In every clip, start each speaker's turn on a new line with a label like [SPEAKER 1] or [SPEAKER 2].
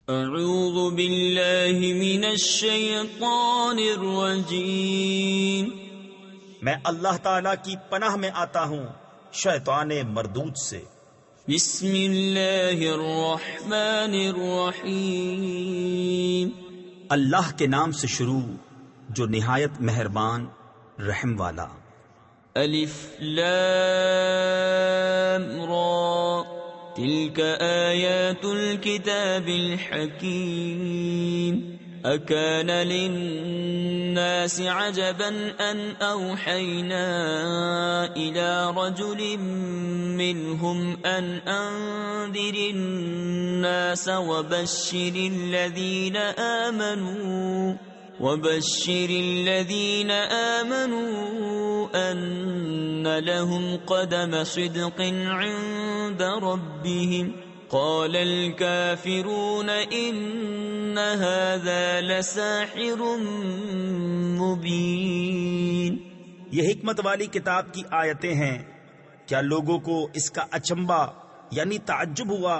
[SPEAKER 1] اعوذ باللہ من الشیطان الرجیم،
[SPEAKER 2] میں اللہ تعالی کی پناہ میں آتا ہوں شیطان مردود سے۔
[SPEAKER 1] بسم اللہ الرحمن الرحیم،
[SPEAKER 2] اللہ کے نام سے شروع جو نہایت مہربان رحم والا۔
[SPEAKER 1] الف لام را، تلك آیات الكتاب الحکیم، اکان للناس عجبا ان اوحینا الى رجل منهم ان انذر الناس وبشر الذين آمنوا أن لهم قدم صدق عند ربهم، قال الكافرون إن هذا لساحر مبين۔
[SPEAKER 2] یہ حکمت والی کتاب کی آیتیں ہیں، کیا لوگوں کو اس کا اچنبھا یعنی تعجب ہوا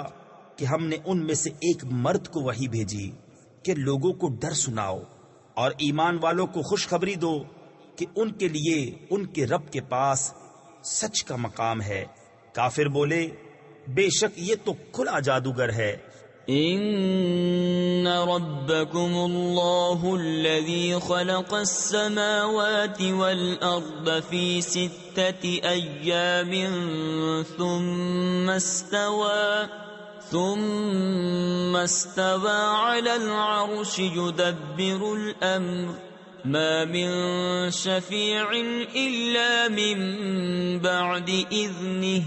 [SPEAKER 2] کہ ہم نے ان میں سے ایک مرد کو وحی بھیجی کہ لوگوں کو ڈر سناؤ اور ایمان والوں کو خوشخبری دو کہ ان کے لیے ان کے رب کے پاس سچ کا مقام ہے۔ کافر بولے بے شک یہ تو کھلا جادوگر ہے۔
[SPEAKER 1] ان ربکم اللہ الذی خلق السماوات والارض فی 6 ایام ثم استوى على العرش يدبر الأمر ما من شفيع إلا من بعد إذنه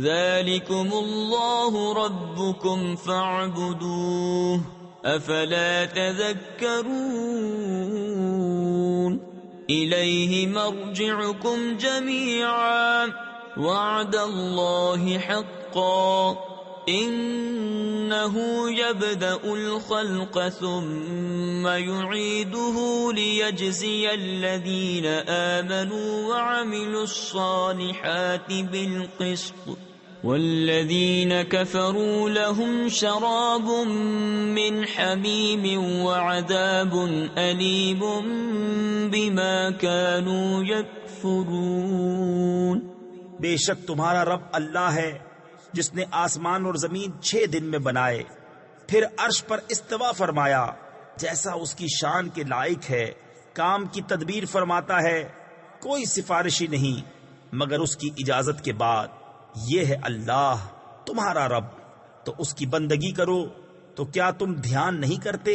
[SPEAKER 1] ذلكم الله ربكم فاعبدوه أفلا تذكرون إليه مرجعكم جميعا وعد الله حقا إنه يبدأ الخلق ثم يعيده ليجزي الذين آمنوا وعملوا الصالحات بالقسط والذين كفروا لهم شراب من حميم وعذاب أليم بما كانوا يكفرون۔
[SPEAKER 2] بے شک تمہارا رب اللہ ہے جس نے آسمان اور زمین 6 دن میں بنائے، پھر عرش پر استوا فرمایا جیسا اس کی شان کے لائق ہے، کام کی تدبیر فرماتا ہے، کوئی سفارشی نہیں مگر اس کی اجازت کے بعد۔ یہ ہے اللہ تمہارا رب، تو اس کی بندگی کرو۔ تو کیا تم دھیان نہیں کرتے؟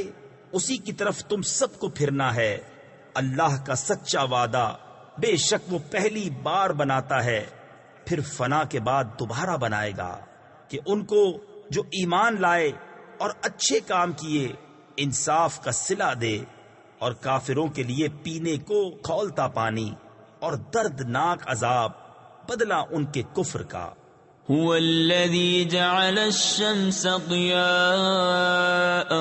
[SPEAKER 2] اسی کی طرف تم سب کو پھرنا ہے۔ اللہ کا سچا وعدہ، بے شک وہ پہلی بار بناتا ہے پھر فنا کے بعد دوبارہ بنائے گا، کہ ان کو جو ایمان لائے اور اچھے کام کیے انصاف کا صلہ دے، اور کافروں کے لیے پینے کو کھولتا پانی اور دردناک عذاب بدلہ ان کے کفر کا۔
[SPEAKER 1] هو الذي جعل الشمس ضياء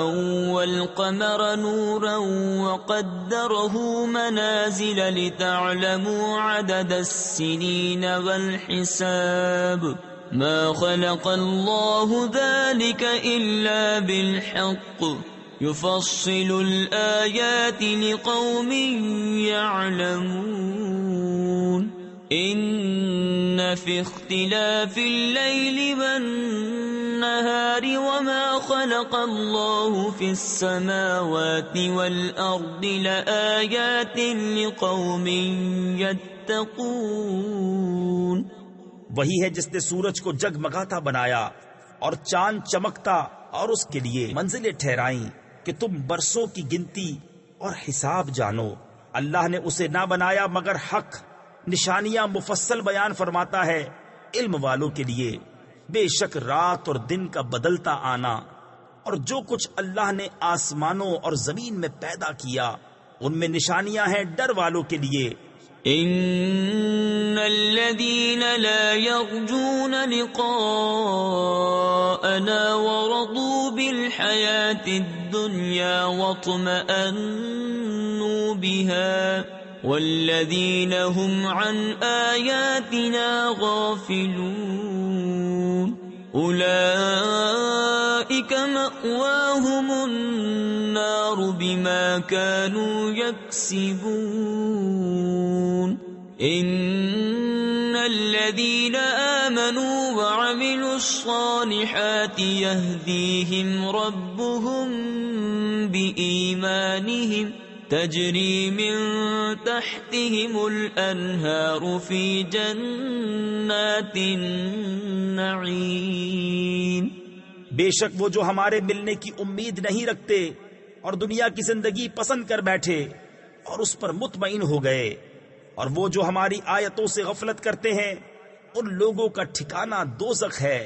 [SPEAKER 1] والقمر نورا وقدره منازل لتعلموا عدد السنين والحساب ما خلق الله ذلك إلا بالحق يفصل الآيات لقوم يعلمون ان فی اختلاف اللیل والنہار وما خلق اللہ فی السماوات والارض لآیات لقوم یتقون۔
[SPEAKER 2] وہی ہے جس نے سورج کو جگمگاتا بنایا اور چاند چمکتا اور اس کے لیے منزلیں ٹھہرائیں کہ تم برسوں کی گنتی اور حساب جانو۔ اللہ نے اسے نہ بنایا مگر حق، نشانیاں مفصل بیان فرماتا ہے علم والوں کے لیے۔ بے شک رات اور دن کا بدلتا آنا اور جو کچھ اللہ نے آسمانوں اور زمین میں پیدا کیا ان میں نشانیاں ہیں ڈر والوں کے لیے۔
[SPEAKER 1] ان الذين لا يرجون لقاءنا ورضوا بالحياة الدنيا واطمأنوا بها والذين هم عن آياتنا غافلون أولئك مأواهم النار بما كانوا يكسبون إن الذين آمنوا وعملوا الصالحات يهديهم ربهم بإيمانهم تجري من تحتهم الأنهار في جنات النعیم.
[SPEAKER 2] بے شک وہ جو ہمارے ملنے کی امید نہیں رکھتے اور دنیا کی زندگی پسند کر بیٹھے اور اس پر مطمئن ہو گئے، اور وہ جو ہماری آیتوں سے غفلت کرتے ہیں، ان لوگوں کا ٹھکانہ دوزخ ہے،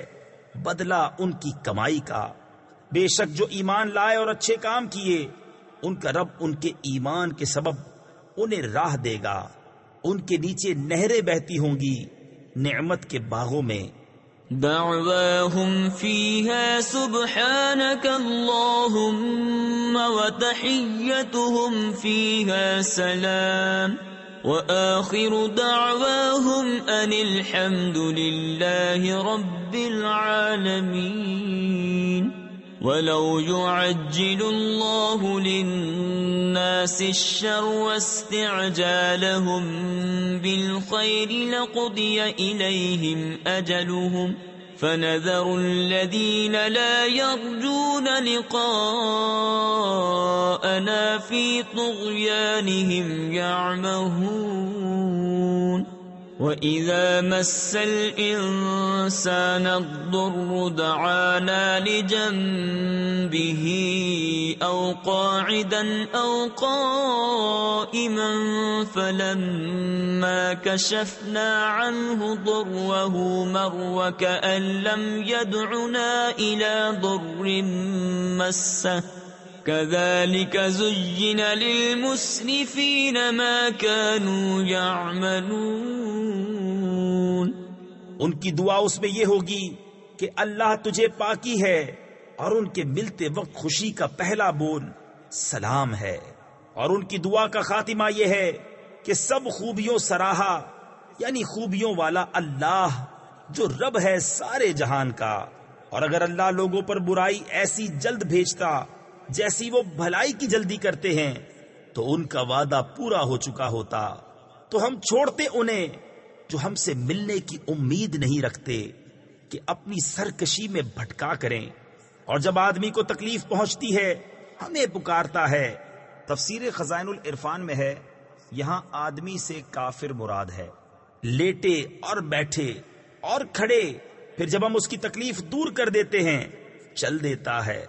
[SPEAKER 2] بدلہ ان کی کمائی کا. بے شک جو ایمان لائے اور اچھے کام کیے، ان کا رب ان کے ایمان کے سبب انہیں راہ دے گا، ان کے نیچے نہریں بہتی ہوں گی نعمت کے باغوں میں.
[SPEAKER 1] دعواهم فيها سبحانك اللهم وتحيتهم فيها سلام وآخر دعواهم أن الحمد لله رب العالمين. ولو يعجل الله للناس الشر واستعجالهم بالخير لقضي إليهم أجلهم فنذر الذين لا يرجون لقاءنا في طغيانهم يعمهون. وَإِذَا مَسَّ الْإِنسَانَ الضُّرُّ دَعَانَا لِجَنبِهِ أَوْ قَاعِدًا أَوْ قَائِمًا فَلَمَّا كَشَفْنَا عَنْهُ ضُرَّهُ مَرَّ كَأَن لَّمْ يَدْعُنَا إِلَى ضُرٍّ مَّسَّهُ كَذَلِكَ زُيِّنَ لِلْمُسْرِفِينَ مَا كَانُوا يَعْمَلُونَ.
[SPEAKER 2] ان کی دعا اس میں یہ ہوگی کہ اللہ تجھے پاکی ہے، اور ان کے ملتے وقت خوشی کا پہلا بول سلام ہے، اور ان کی دعا کا خاتمہ یہ ہے کہ سب خوبیوں سراہا، یعنی خوبیوں والا اللہ جو رب ہے سارے جہان کا. اور اگر اللہ لوگوں پر برائی ایسی جلد بھیجتا جیسی وہ بھلائی کی جلدی کرتے ہیں تو ان کا وعدہ پورا ہو چکا ہوتا، تو ہم چھوڑتے انہیں جو ہم سے ملنے کی امید نہیں رکھتے کہ اپنی سرکشی میں بھٹکا کریں. اور جب آدمی کو تکلیف پہنچتی ہے ہمیں پکارتا ہے. تفسیر خزائن العرفان میں ہے یہاں آدمی سے کافر مراد ہے، لیٹے اور بیٹھے اور کھڑے، پھر جب ہم اس کی تکلیف دور کر دیتے ہیں چل دیتا ہے،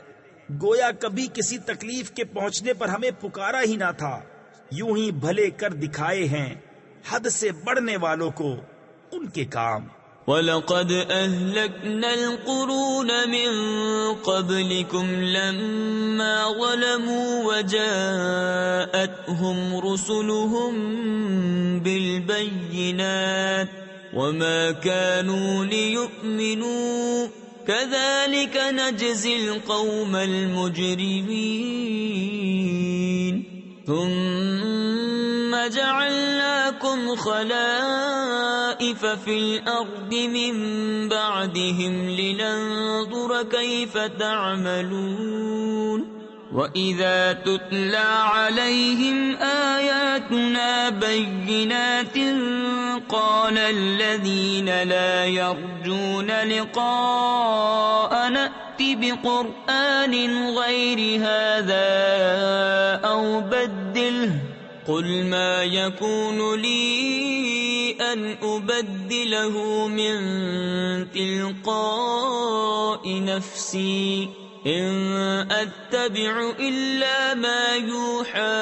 [SPEAKER 2] گویا کبھی کسی تکلیف کے پہنچنے پر ہمیں پکارا ہی نہ تھا. یوں ہی بھلے کر دکھائے ہیں حد سے بڑھنے والوں کو ان کے کام.
[SPEAKER 1] وَلَقَدْ أَهْلَكْنَا الْقُرُونَ مِنْ قَبْلِكُمْ لَمَّا ظَلَمُوا وَجَاءَتْهُمْ رُسُلُهُم بِالْبَيِّنَاتِ وَمَا كَانُوا لِيُؤْمِنُوا كَذَلِكَ نَجْزِي الْقَوْمَ الْمُجْرِمِينَ. ثُمَّ جَعَلْنَاكُمْ خَلَائِفَ فِي الْأَرْضِ مِنْ بَعْدِهِمْ لِنَنْظُرَ كَيْفَ تَعْمَلُونَ. وَإِذَا تُتْلَى عَلَيْهِمْ آيَاتُنَا بَيِّنَاتٍ قَالَ الَّذِينَ لَا يَرْجُونَ لِقَاءَنَا ائْتِ بِقُرْآنٍ غَيْرِ هَذَا أَوْ بَدِّلْهُ قُلْ مَا يَكُونُ لِي أَنْ أُبَدِّلَهُ مِنْ تِلْقَاءِ نَفْسِي إِنْ أَتَّبِعُ إِلَّا مَا يُوحَى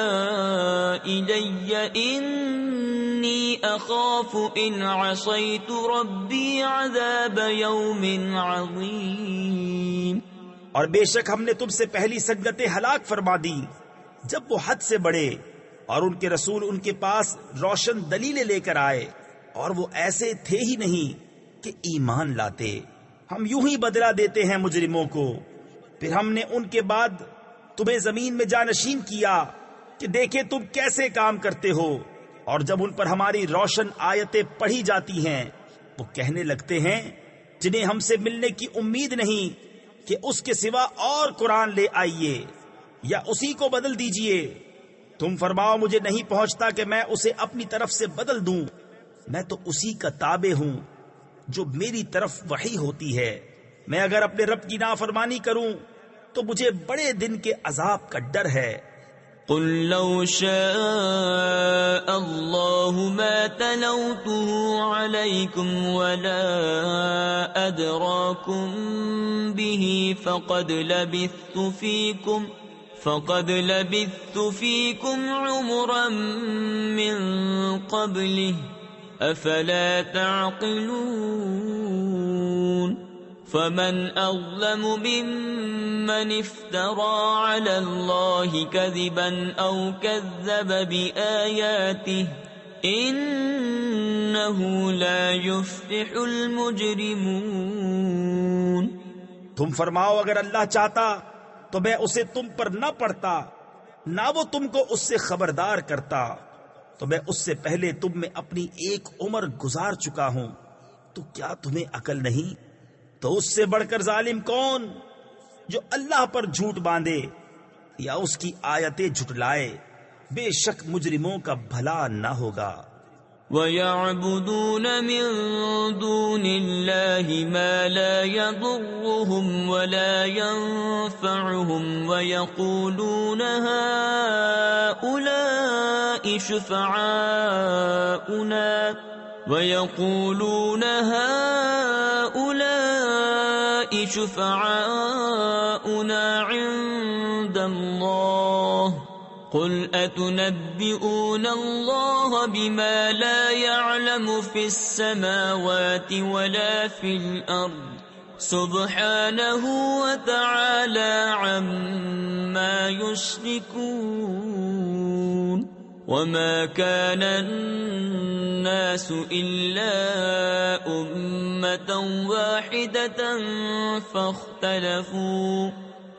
[SPEAKER 1] إِلَيَّ إِنِّي أَخَافُ إِنْ عَصَيْتُ رَبِّي عَذَابَ يَوْمٍ عَظِيمٍ.
[SPEAKER 2] اور بے شک ہم نے تم سے پہلی سنگتیں ہلاک فرما دی جب وہ حد سے بڑھے، اور ان کے رسول ان کے پاس روشن دلیلیں لے کر آئے، اور وہ ایسے تھے ہی نہیں کہ ایمان لاتے. ہم یوں ہی بدلہ دیتے ہیں مجرموں کو. پھر ہم نے ان کے بعد تمہیں زمین میں جانشین کیا کہ دیکھے تم کیسے کام کرتے ہو. اور جب ان پر ہماری روشن آیتیں پڑھی جاتی ہیں وہ کہنے لگتے ہیں جنہیں ہم سے ملنے کی امید نہیں کہ اس کے سوا اور قرآن لے آئیے یا اسی کو بدل دیجئے۔ تم فرماؤ مجھے نہیں پہنچتا کہ میں اسے اپنی طرف سے بدل دوں، میں تو اسی کا تابع ہوں جو میری طرف وحی ہوتی ہے۔ میں اگر اپنے رب کی نافرمانی کروں تو مجھے بڑے دن کے عذاب کا ڈر ہے۔
[SPEAKER 1] قل لو شاء الله ما تلوته عليكم ولا أدراكم به فقد لبثت فيكم عمرا من قبله أفلا تعقلون فمن أظلم ممن افترى على الله كذبا أو كذب بآياته إنه لا يفلح المجرمون۔
[SPEAKER 2] تم فرماؤ اگر اللہ چاہتا تو میں اسے تم پر نہ پڑھتا، نہ وہ تم کو اس سے خبردار کرتا، تو میں اس سے پہلے تم میں اپنی ایک عمر گزار چکا ہوں، تو کیا تمہیں عقل نہیں؟ تو اس سے بڑھ کر ظالم کون جو اللہ پر جھوٹ باندھے یا اس کی آیتیں جھٹلائے؟ بے شک مجرموں کا بھلا نہ ہوگا۔
[SPEAKER 1] وَيَعْبُدُونَ مِن دُونِ اللَّهِ مَا لَا يَضُرُّهُمْ وَلَا يَنفَعُهُمْ وَيَقُولُونَ هَؤُلَاءِ شُفَعَاؤُنَا عِندَ اللَّهِ قُلْ أَتُنَبِّئُونَ اللَّهَ بِمَا لَا يَعْلَمُ فِي السَّمَاوَاتِ وَلَا فِي الْأَرْضِ سُبْحَانَهُ وَتَعَالَى عَمَّا يُشْرِكُونَ۔ وَمَا كَانَ النَّاسُ إِلَّا أُمَّةً وَاحِدَةً فَاخْتَلَفُوا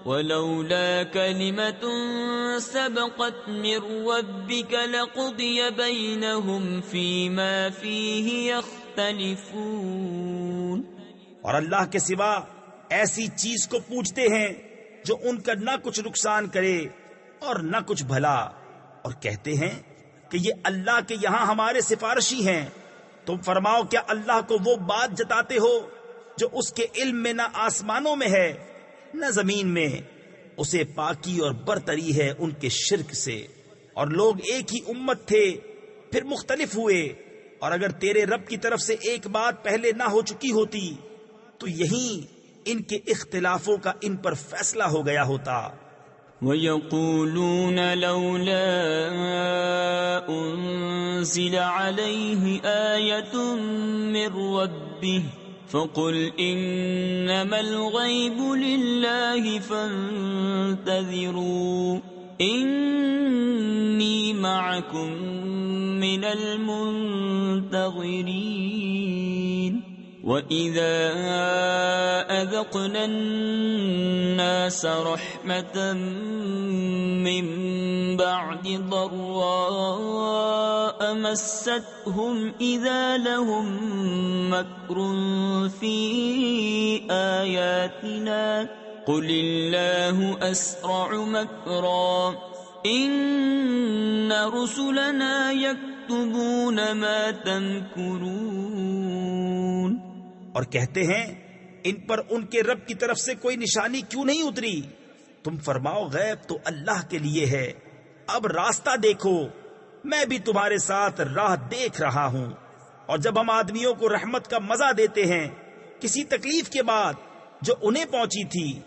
[SPEAKER 1] وَلَوْلَا كَلِمَةٌ سَبَقَتْ مِنْ رَبِّكَ لَقُضِيَ بَيْنَهُمْ فِيمَا فِيهِ يَخْتَلِفُونَ۔
[SPEAKER 2] اور اللہ کے سوا ایسی چیز کو پوجتے ہیں جو ان کا نہ کچھ نقصان کرے اور نہ کچھ بھلا، اور کہتے ہیں کہ یہ اللہ کے یہاں ہمارے سفارشی ہیں۔ تم فرماؤ کیا اللہ کو وہ بات جتاتے ہو جو اس کے علم میں نہ آسمانوں میں ہے نہ زمین میں؟ اسے پاکی اور برتری ہے ان کے شرک سے۔ اور لوگ ایک ہی امت تھے پھر مختلف ہوئے، اور اگر تیرے رب کی طرف سے ایک بات پہلے نہ ہو چکی ہوتی تو یہیں ان کے اختلافوں کا ان پر فیصلہ ہو گیا ہوتا۔
[SPEAKER 1] وَيَقُولُونَ لَوْلَا أُنزِلَ عَلَيْهِ آيَةٌ مِّن رَّبِّهِ فَقُلْ إِنَّمَا الْغَيْبُ لِلَّهِ فَانتَظِرُوا إِنِّي مَعَكُم مِّنَ الْمُنتَظِرِينَ۔ وَإِذَا أَذَقْنَا النَّاسَ رَحْمَةً مِّن بَعْدِ ضَرَّاءَ مَسَّتْهُمْ إِذَا لَهُم مَّكْرٌ فِي آيَاتِنَا قُلِ اللَّهُ أَسْرَعُ مَكْرًا إِنَّ رُسُلَنَا يَكْتُبُونَ مَا تَمْكُرُونَ۔
[SPEAKER 2] اور کہتے ہیں ان پر ان کے رب کی طرف سے کوئی نشانی کیوں نہیں اتری؟ تم فرماؤ غیب تو اللہ کے لیے ہے، اب راستہ دیکھو، میں بھی تمہارے ساتھ راہ دیکھ رہا ہوں۔ اور جب ہم آدمیوں کو رحمت کا مزہ دیتے ہیں کسی تکلیف کے بعد جو انہیں پہنچی تھی،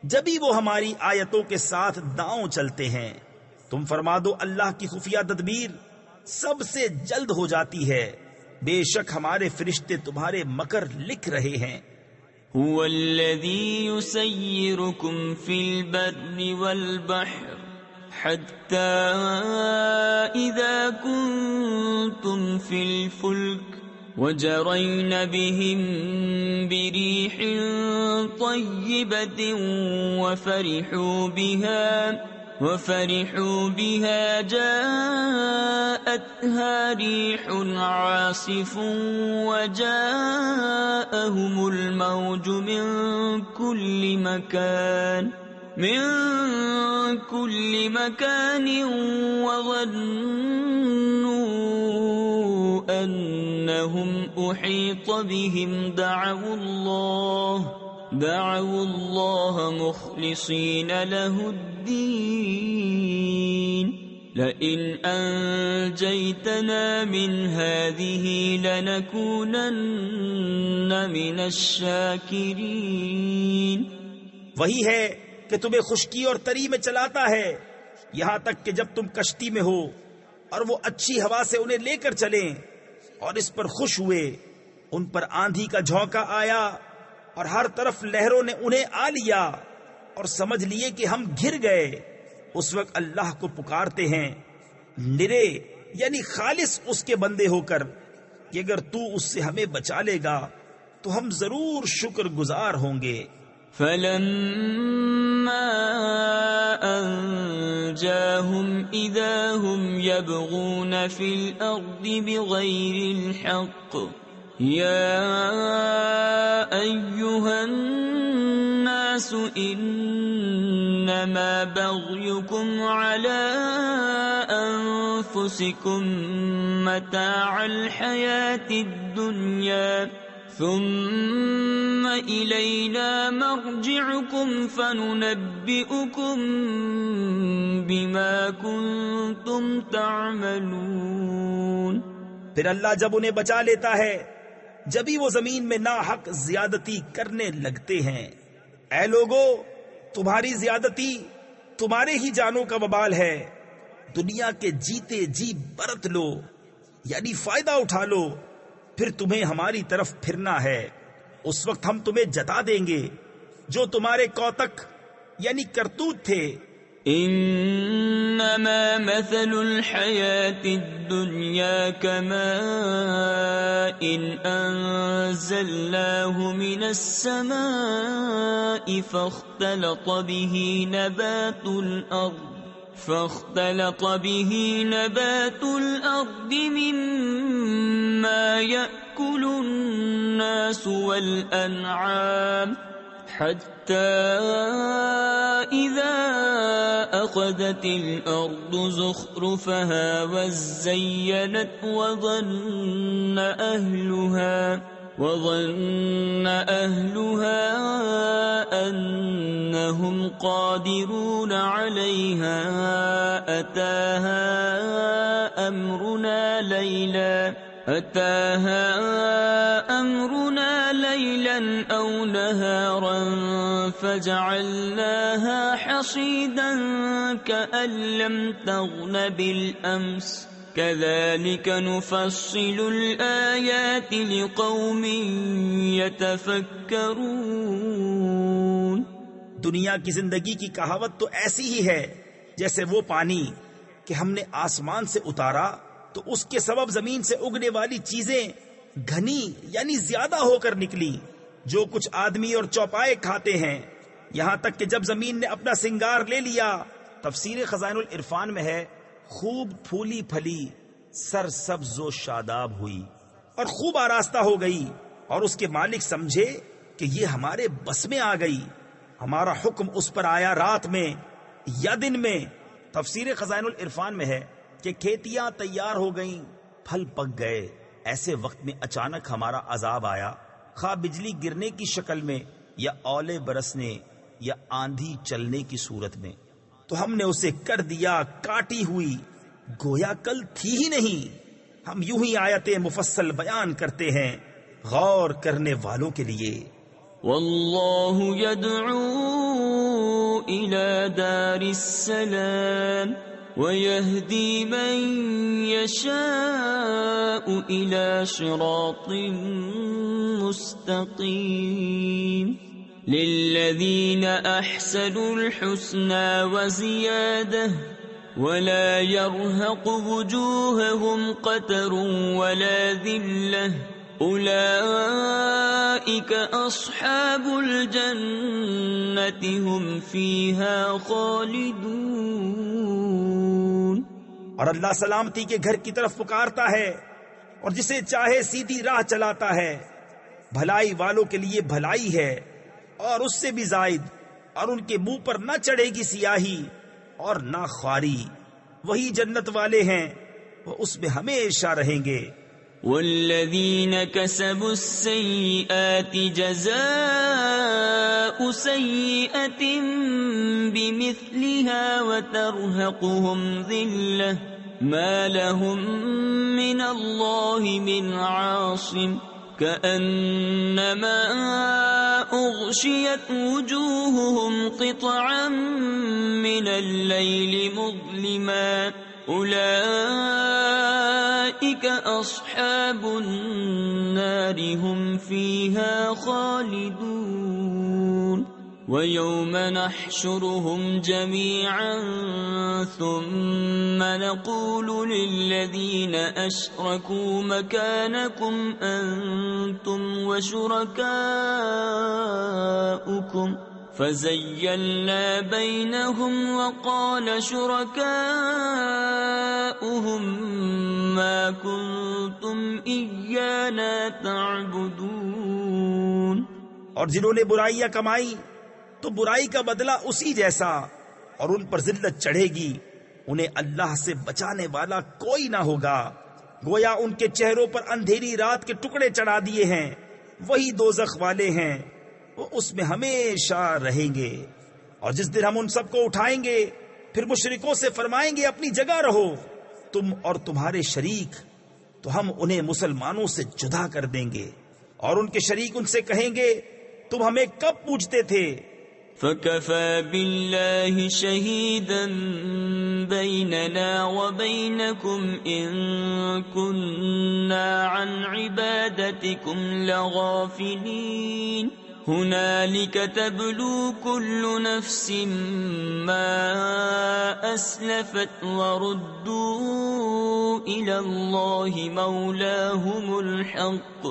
[SPEAKER 2] جبھی وہ ہماری آیتوں کے ساتھ داؤں چلتے ہیں۔ تم فرما دو اللہ کی خفیہ تدبیر سب سے جلد ہو جاتی ہے، بے شک ہمارے فرشتے تمہارے مکر لکھ رہے ہیں۔
[SPEAKER 1] هو الذي يسيركم في البر والبحر حتى إذا كنتم في الفلك وجرين بهم بريح طيبة وفرحوا بها جاءتها ريح عاصف وجاءهم الموج من كل مكان وظنوا أنهم أحيط بهم دعوا الله مخلصين له الدين لئن أنجيتنا من هذه لنكونن من الشاكرين.
[SPEAKER 2] وہی ہے کہ تمہیں خشکی اور تری میں چلاتا ہے یہاں تک کہ جب تم کشتی میں ہو اور وہ اچھی ہوا سے انہیں لے کر چلیں اور اس پر خوش ہوئے. ان پر آندھی کا جھونکا آیا اور ہر طرف لہروں نے انہیں آ لیا اور سمجھ لیے کہ ہم گر گئے. اس وقت اللہ کو پکارتے ہیں نرے یعنی خالص اس کے بندے ہو کر کہ اگر تو اس سے ہمیں بچا لے گا تو ہم ضرور شکر گزار ہوں گے.
[SPEAKER 1] فلما أنجاهم إذا هم يبغون في الأرض بغير الحق يا أيها الناس إنما بغيكم على أنفسكم متاع الحياة الدنيا ثم إلينا مرجعكم فننبئكم بما كنتم تعملون.
[SPEAKER 2] پھر اللہ جب انہیں بچا لیتا ہے جبھی وہ زمین میں ناحق زیادتی کرنے لگتے ہیں. اے لوگو تمہاری زیادتی تمہارے ہی جانوں کا وبال ہے. دنیا کے جیتے جی برت لو یعنی فائدہ اٹھا لو پھر تمہیں ہماری طرف پھرنا ہے. اس وقت ہم تمہیں جتا دیں گے جو تمہارے کوتک یعنی کرتوت تھے.
[SPEAKER 1] انما مثل الحیات الدنیا كماء انزلناه من السماء فاختلط به نبات الأرض مما يأكل الناس والأنعام حتى إذا أخذت الأرض زخرفها وزينت وظن أهلها أنهم قادرون عليها أتاها أمرنا ليلا أو نهارا فجعلناها حصيدا كأن لم تغن بالأمس كذلك نفصل الآيات لقوم يتفكرون.
[SPEAKER 2] دنیا کی زندگی کی کہاوت تو ایسی ہی ہے جیسے وہ پانی کہ ہم نے آسمان سے اتارا تو اس کے سبب زمین سے اگنے والی چیزیں گھنی یعنی زیادہ ہو کر نکلی جو کچھ آدمی اور چوپائے کھاتے ہیں یہاں تک کہ جب زمین نے اپنا سنگار لے لیا. تفسیر خزائن العرفان میں ہے خوب پھولی پھلی سر سبز و شاداب ہوئی اور خوب آراستہ ہو گئی اور اس کے مالک سمجھے کہ یہ ہمارے بس میں آ گئی. ہمارا حکم اس پر آیا رات میں یا دن میں. تفسیر خزائن العرفان میں ہے کہ کھیتیاں تیار ہو گئیں پھل پک گئے. ایسے وقت میں اچانک ہمارا عذاب آیا خواہ بجلی گرنے کی شکل میں یا اولے برسنے یا آندھی چلنے کی صورت میں تو ہم نے اسے کر دیا کاٹی ہوئی گویا کل تھی ہی نہیں. ہم یوں ہی آیتیں مفصل بیان کرتے ہیں غور کرنے والوں کے لیے.
[SPEAKER 1] واللہ يدعو الى دار السلام ويهدي من يشاء الى صراط مستقيم للذين احسنوا الحسنى وزيادة ولا يرهق وجوههم قتر ولا ذلة أولئك أصحاب الجنة هم فيها خالدون.
[SPEAKER 2] اور اللہ سلامتی کے گھر کی طرف پکارتا ہے اور جسے چاہے سیدھی راہ چلاتا ہے. بھلائی والوں کے لیے بھلائی ہے اور اس سے بھی زائد، اور ان کے منہ پر نہ چڑھے گی سیاہی اور نہ خواری. وہی جنت والے ہیں، وہ اس میں ہمیشہ رہیں گے.
[SPEAKER 1] والذین کسبوا السیئات جزاء سیئة بمثلها وترهقهم ذلة ما لهم من اللہ من عاصم كأنما أغشيت وجوههم قطعا من الليل مظلما أولئك أصحاب النار هم فيها خالدون. ويوم نحشرهم جميعا ثم نقول للذين أشركوا مكانكم أنتم وشركاؤكم فزيلنا بينهم وقال شركاؤهم ما كنتم إيانا تعبدون.
[SPEAKER 2] اور جنہوں نے برائیاں کمائی تو برائی کا بدلہ اسی جیسا، اور ان پر ذلت چڑھے گی. انہیں اللہ سے بچانے والا کوئی نہ ہوگا. گویا ان کے چہروں پر اندھیری رات کے ٹکڑے چڑھا دیے ہیں. وہی دوزخ والے ہیں، وہ اس میں ہمیشہ رہیں گے. اور جس دن ہم ان سب کو اٹھائیں گے پھر مشرکوں سے فرمائیں گے اپنی جگہ رہو، تم اور تمہارے شریک، تو ہم انہیں مسلمانوں سے جدا کر دیں گے. اور ان کے شریک ان سے کہیں گے تم ہمیں کب پوچھتے تھے؟
[SPEAKER 1] فَكَفَى بِاللَّهِ شَهِيدًا بَيْنَنَا وَبَيْنَكُمْ إِن كُنَّا عَنْ عِبَادَتِكُمْ لَغَافِلِينَ. هُنَالِكَ تَبْلُو كُلُّ نَفْسٍ مَا أَسْلَفَتْ وَرُدُّوا إِلَى اللَّهِ مَوْلَاهُمُ الْحَقِّ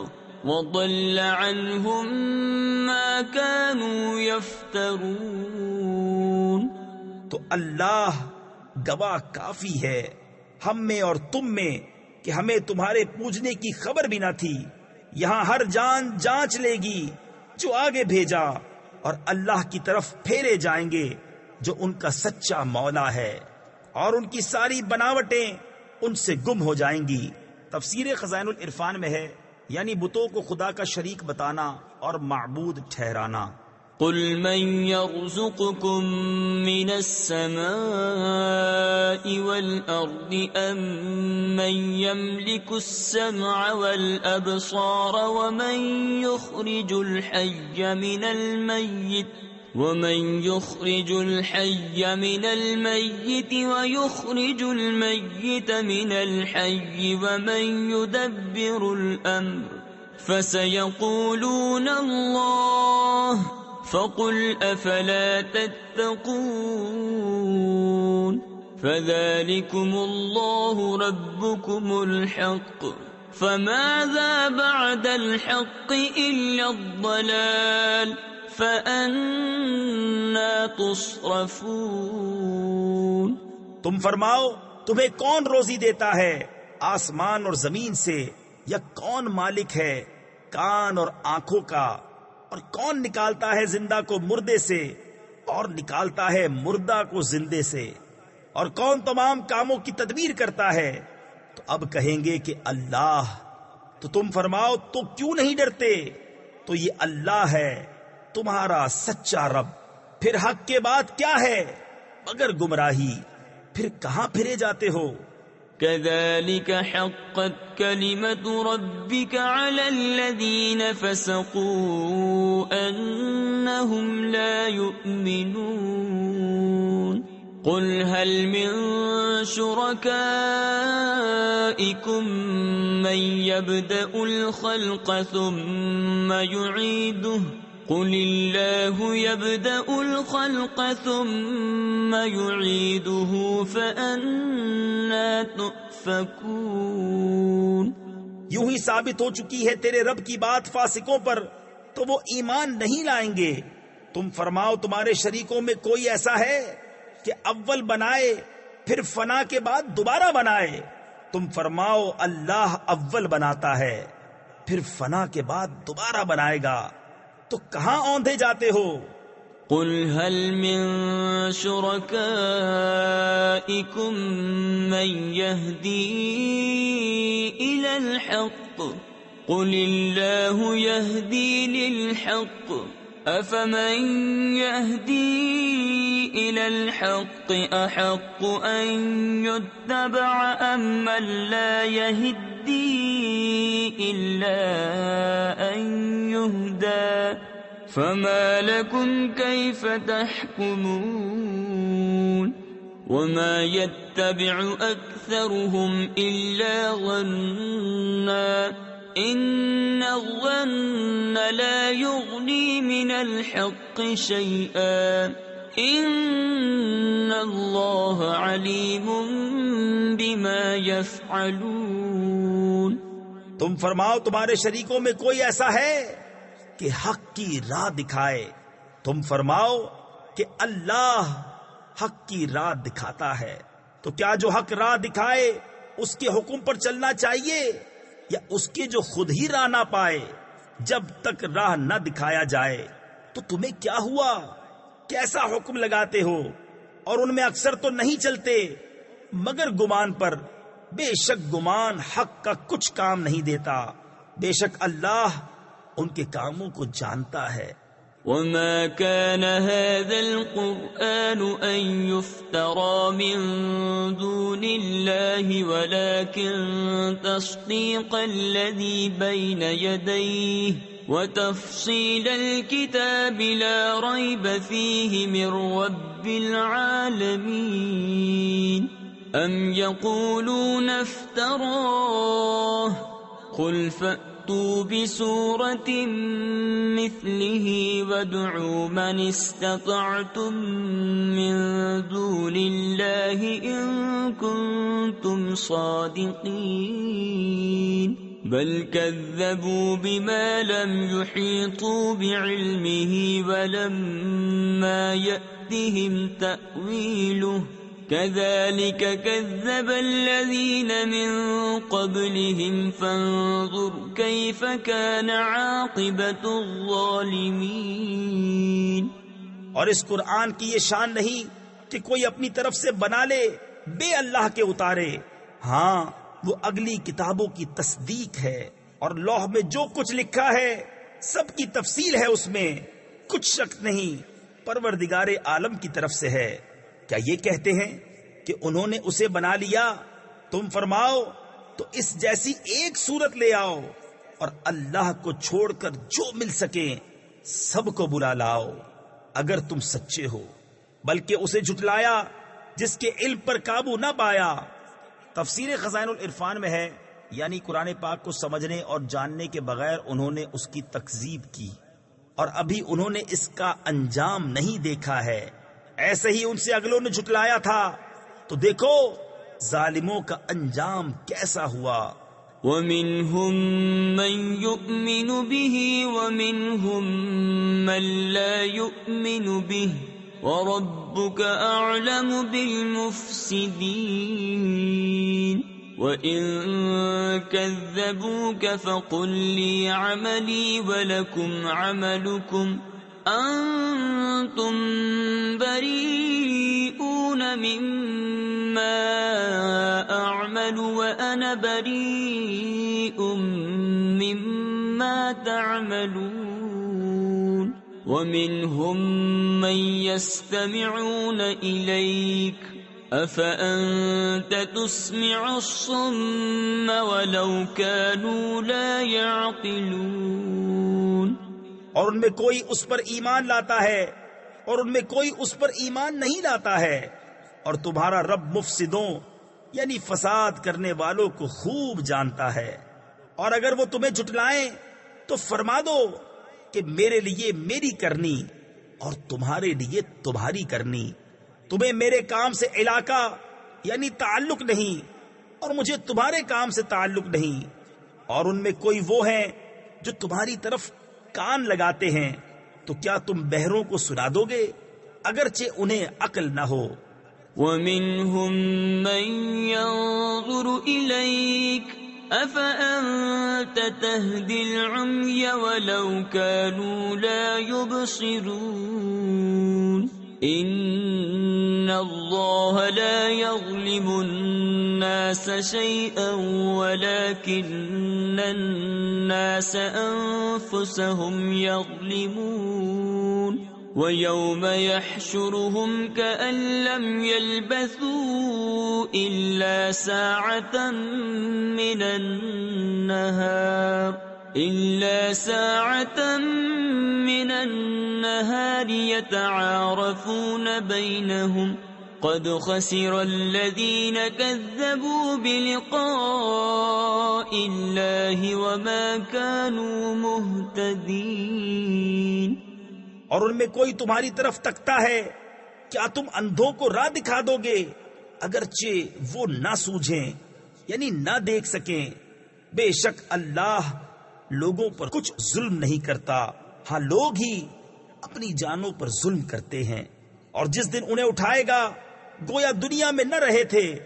[SPEAKER 1] وَضَلَّ عَنْهُمْ مَا كَانُوا يَفْتَرُونَ.
[SPEAKER 2] تو اللہ گواہ کافی ہے ہم میں اور تم میں کہ ہمیں تمہارے پوجنے کی خبر بھی نہ تھی. یہاں ہر جان جانچ لے گی جو آگے بھیجا، اور اللہ کی طرف پھیرے جائیں گے جو ان کا سچا مولا ہے، اور ان کی ساری بناوٹیں ان سے گم ہو جائیں گی. تفسیر خزائن العرفان میں ہے، یعنی بتوں کو خدا کا شریک بتانا اور معبود ٹھہرانا.
[SPEAKER 1] قل من يرزقكم من السماء والأرض أم من يملك السمع والأبصار ومن يخرج الحي من الميت من الميت ويخرج الميت من الحي ومن يدبر الأمر فسيقولون الله فقل أفلا تتقون. فذلكم الله ربكم الحق فماذا بعد الحق إلا الضلال فأنا تصرفون.
[SPEAKER 2] تم فرماؤ تمہیں کون روزی دیتا ہے آسمان اور زمین سے، یا کون مالک ہے کان اور آنکھوں کا، اور کون نکالتا ہے زندہ کو مردے سے اور نکالتا ہے مردہ کو زندے سے، اور کون تمام کاموں کی تدبیر کرتا ہے؟ تو اب کہیں گے کہ اللہ. تو تم فرماؤ تو کیوں نہیں ڈرتے؟ تو یہ اللہ ہے تمہارا سچا رب. پھر حق کے بعد کیا ہے مگر گمراہی؟ پھر کہاں پھرے جاتے ہو؟
[SPEAKER 1] كذلك حقت كلمة ربك على الذين فسقوا أنهم لا يؤمنون. قل هل من شركائكم من يبدأ الخلق ثم يعيده قل الله يبدأ الخلق ثم يعيده فأنا تؤفكون.
[SPEAKER 2] یوں ہی ثابت ہو چکی ہے تیرے رب کی بات فاسقوں پر تو وہ ایمان نہیں لائیں گے۔ تم فرماؤ تمہارے شریکوں میں کوئی ایسا ہے کہ اول بنائے پھر فنا کے بعد دوبارہ بنائے؟ تم فرماؤ اللہ اول بناتا ہے پھر فنا کے بعد دوبارہ بنائے گا، تو کہاں اوندھے جاتے ہو؟
[SPEAKER 1] قل هل من شركائكم من يهدي إلى الحق قل الله يهدي للحق أفمن يهدي إلى الحق أحق أن يتبع أم من لا يهدي إلا أن يهدى فما لكم كيف تحكمون وما يتبع أكثرهم إلا ظنا إن الظن لا يغني من الحق شيئا إن الله عليم بما يفعلون۔
[SPEAKER 2] تم فرماؤ تمہارے شریکوں میں کوئی ایسا ہے کہ حق کی راہ دکھائے؟ تم فرماؤ کہ اللہ حق کی راہ دکھاتا ہے، تو کیا جو حق راہ دکھائے اس کے حکم پر چلنا چاہیے یا اس کے جو خود ہی راہ نہ پائے؟ جب تک راہ نہ دکھایا جائے تو تمہیں کیا ہوا؟ کیسا حکم لگاتے ہو؟ اور ان میں اکثر تو نہیں چلتے مگر گمان پر۔ بے شک گمان حق کا کچھ کام نہیں دیتا، بے شک اللہ ان کے کاموں کو جانتا ہے۔
[SPEAKER 1] وما كان هذا القرآن أن يفترى من دون الله ولكن تصديق الذي بين يديه وتفصيل الكتاب لا ريب فيه من رب العالمين أم يقولون افتراه قل فأتوا بسورة مثله وادعوا من استطعتم من دون الله إن كنتم صادقين بل كذبوا بما لم يحيطوا بعلمه ولما يأتهم تأويله كذلك كذب الذين من قبلهم فانظر كيف كان عاقبة الظالمين۔
[SPEAKER 2] اور اس قرآن کی یہ شان نہیں کہ کوئی اپنی طرف سے بنا لے بے اللہ کے اتارے، ہاں وہ اگلی کتابوں کی تصدیق ہے اور لوح میں جو کچھ لکھا ہے سب کی تفصیل ہے، اس میں کچھ شک نہیں، پروردگار عالم کی طرف سے ہے۔ کیا یہ کہتے ہیں کہ انہوں نے اسے بنا لیا؟ تم فرماؤ تو اس جیسی ایک صورت لے آؤ اور اللہ کو چھوڑ کر جو مل سکے سب کو بلا لاؤ اگر تم سچے ہو، بلکہ اسے جھٹلایا جس کے علم پر قابو نہ پایا۔ تفسیر خزائن العرفان میں ہے، یعنی قرآن پاک کو سمجھنے اور جاننے کے بغیر انہوں نے اس کی تکذیب کی اور ابھی انہوں نے اس کا انجام نہیں دیکھا ہے، ایسے ہی ان سے اگلوں نے جھٹلایا تھا، تو دیکھو ظالموں کا انجام کیسا ہوا۔
[SPEAKER 1] وَمِنْهُمْ مَنْ يُؤْمِنُ بِهِ وَمِنْهُمْ مَنْ لَا يُؤْمِنُ بِهِ وَرَبُّكَ أَعْلَمُ بِالْمُفْسِدِينَ وَإِن كَذَّبُوكَ فَقُلْ لِي عَمَلِي وَلَكُمْ عَمَلُكُمْ أَنْتُمْ بَرِيئُونَ مِمَّا أَعْمَلُ وَأَنَا بَرِيءٌ مِمَّا تَعْمَلُونَ وَمِنْهُمْ مَنْ يَسْتَمِعُونَ إِلَيْكَ أَفَأَنْتَ تُسْمِعُ الصُّمَّ وَلَوْ كَانُوا لَا يَعْقِلُونَ۔
[SPEAKER 2] اور ان میں کوئی اس پر ایمان لاتا ہے اور ان میں کوئی اس پر ایمان نہیں لاتا ہے، اور تمہارا رب مفسدوں یعنی فساد کرنے والوں کو خوب جانتا ہے۔ اور اگر وہ تمہیں جھٹلائیں تو فرما دو کہ میرے لیے میری کرنی اور تمہارے لیے تمہاری کرنی، تمہیں میرے کام سے علاقہ یعنی تعلق نہیں اور مجھے تمہارے کام سے تعلق نہیں، اور ان میں کوئی وہ ہیں جو تمہاری طرف کان لگاتے ہیں، تو کیا تم بہروں کو سنا دو گے اگرچہ انہیں عقل نہ ہو؟
[SPEAKER 1] وَمِنْهُمْ مَنْ يَنظُرُ إِلَيْكَ أَفَأَنْتَ تَهْدِي الْعُمْيَ وَلَوْ كَانُوا لَا يُبْصِرُونَ إِنَّ اللَّهَ لَا يَظْلِمُ النَّاسَ شَيْئًا وَلَكِنَّ النَّاسَ أَنفُسَهُمْ يَظْلِمُونَ وَيَوْمَ يَحْشُرُهُمْ كَأَنْ لَمْ يَلْبَثُوا إِلَّا سَاعَةً مِّنَ النَّهَارِ يَتَعَارَفُونَ بَيْنَهُمْ قَدْ خَسِرَ الَّذِينَ كَذَّبُوا بِلِقَاءِ اللَّهِ وَمَا كَانُوا مُهْتَدِينَ۔
[SPEAKER 2] اور ان میں کوئی تمہاری طرف تکتا ہے، کیا تم اندھوں کو راہ دکھا دو گے اگرچہ وہ نہ سوجھیں، یعنی نہ دیکھ سکیں؟ بے شک اللہ لوگوں پر کچھ ظلم نہیں کرتا، ہاں لوگ ہی اپنی جانوں پر ظلم کرتے ہیں۔ اور جس دن انہیں اٹھائے گا گویا دنیا میں نہ رہے تھے،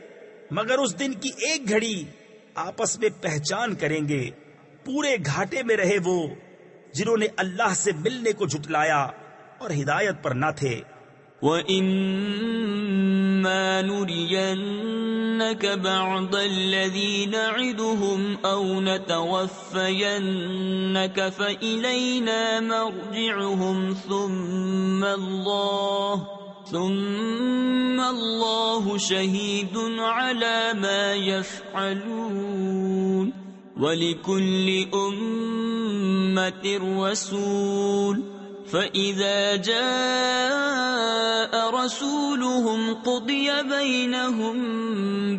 [SPEAKER 2] مگر اس دن کی ایک گھڑی آپس میں پہچان کریں گے۔ پورے گھاٹے میں رہے وہ جنہوں نے اللہ سے ملنے کو جھٹلایا اور ہدایت پر نہ تھے۔
[SPEAKER 1] وَإِمَّا نُرِيَنَّكَ بَعْضَ الَّذِي نَعِدُهُمْ أَوْ نَتَوَفَّيَنَّكَ فَإِلَيْنَا مَرْجِعُهُمْ ثُمَّ اللَّهُ شَهِيدٌ عَلَى مَا يَفْعَلُونَ وَلِكُلِّ أُمَّةٍ رَسُولٌ فَإِذَا جَاءَ رَسُولُهُمْ قُضِيَ بَيْنَهُمْ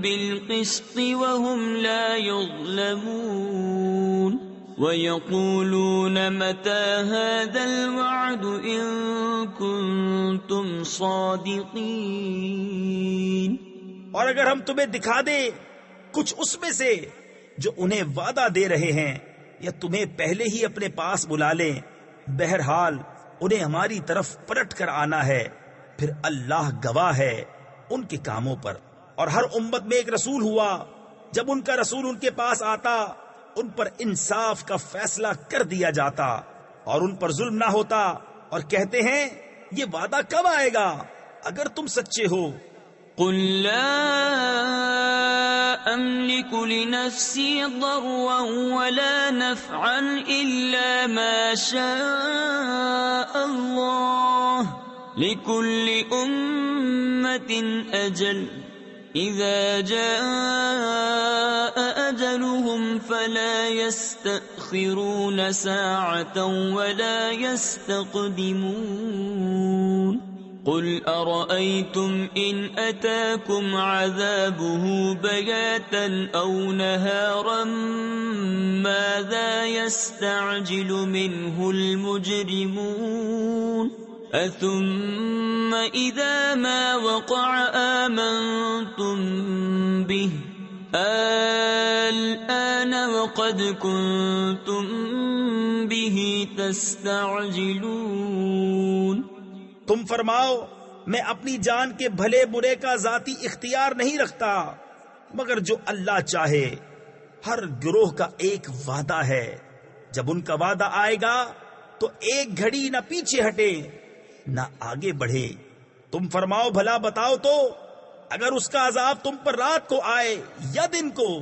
[SPEAKER 1] بِالْقِسْطِ وَهُمْ لَا يُظْلَمُونَ وَيَقُولُونَ مَتَى هَذَا الْوَعْدُ إِن كُنتُمْ صَادِقِينَ۔
[SPEAKER 2] اور اگر ہم تمہیں دکھا دیں کچھ اس میں سے جو انہیں وعدہ دے رہے ہیں، یا تمہیں پہلے ہی اپنے پاس بلا لیں، بہرحال انہیں ہماری طرف پلٹ کر آنا ہے، پھر اللہ گواہ ہے ان کے کاموں پر۔ اور ہر امت میں ایک رسول ہوا، جب ان کا رسول ان کے پاس آتا ان پر انصاف کا فیصلہ کر دیا جاتا اور ان پر ظلم نہ ہوتا، اور کہتے ہیں یہ وعدہ کب آئے گا اگر تم سچے ہو؟
[SPEAKER 1] قُل لَّا أَمْلِكُ لِنَفْسِي ضَرًّا وَلَا نَفْعًا إِلَّا مَا شَاءَ اللَّهُ لِكُلِّ أُمَّةٍ أَجَلٌ إِذَا جَاءَ أَجَلُهُمْ فَلَا يَسْتَأْخِرُونَ سَاعَةً وَلَا يَسْتَقْدِمُونَ قُلْ أَرَأَيْتُمْ إِنْ أَتَاكُمْ عَذَابُهُ بَيَاتًا أَوْ نَهَارًا مَاذَا يَسْتَعْجِلُ مِنْهُ الْمُجْرِمُونَ أَثُمَّ إِذَا مَا وَقَعَ آمَنْتُمْ بِهِ الْآنَ وَقَدْ كُنْتُمْ بِهِ تَسْتَعْجِلُونَ۔
[SPEAKER 2] تم فرماؤ میں اپنی جان کے بھلے برے کا ذاتی اختیار نہیں رکھتا، مگر جو اللہ چاہے۔ ہر گروہ کا ایک وعدہ ہے، جب ان کا وعدہ آئے گا تو ایک گھڑی نہ پیچھے ہٹے نہ آگے بڑھے۔ تم فرماؤ بھلا بتاؤ تو اگر اس کا عذاب تم پر رات کو آئے یا دن کو،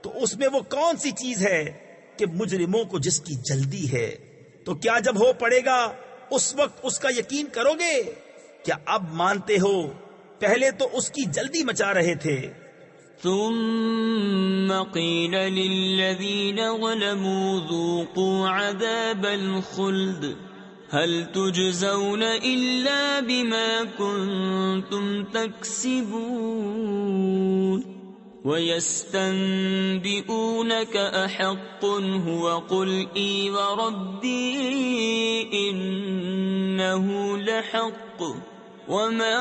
[SPEAKER 2] تو اس میں وہ کون سی چیز ہے کہ مجرموں کو جس کی جلدی ہے؟ تو کیا جب ہو پڑے گا اس وقت اس کا یقین کرو گے؟ کیا اب مانتے ہو؟ پہلے تو اس کی جلدی مچا رہے تھے۔
[SPEAKER 1] ثم قيل للذين ظلموا ذوقوا عذاب الخلد هل تجزون إلا بما كنتم تكسبون ويستنبئونك أحق هو قل إي وربي إنه لحق وما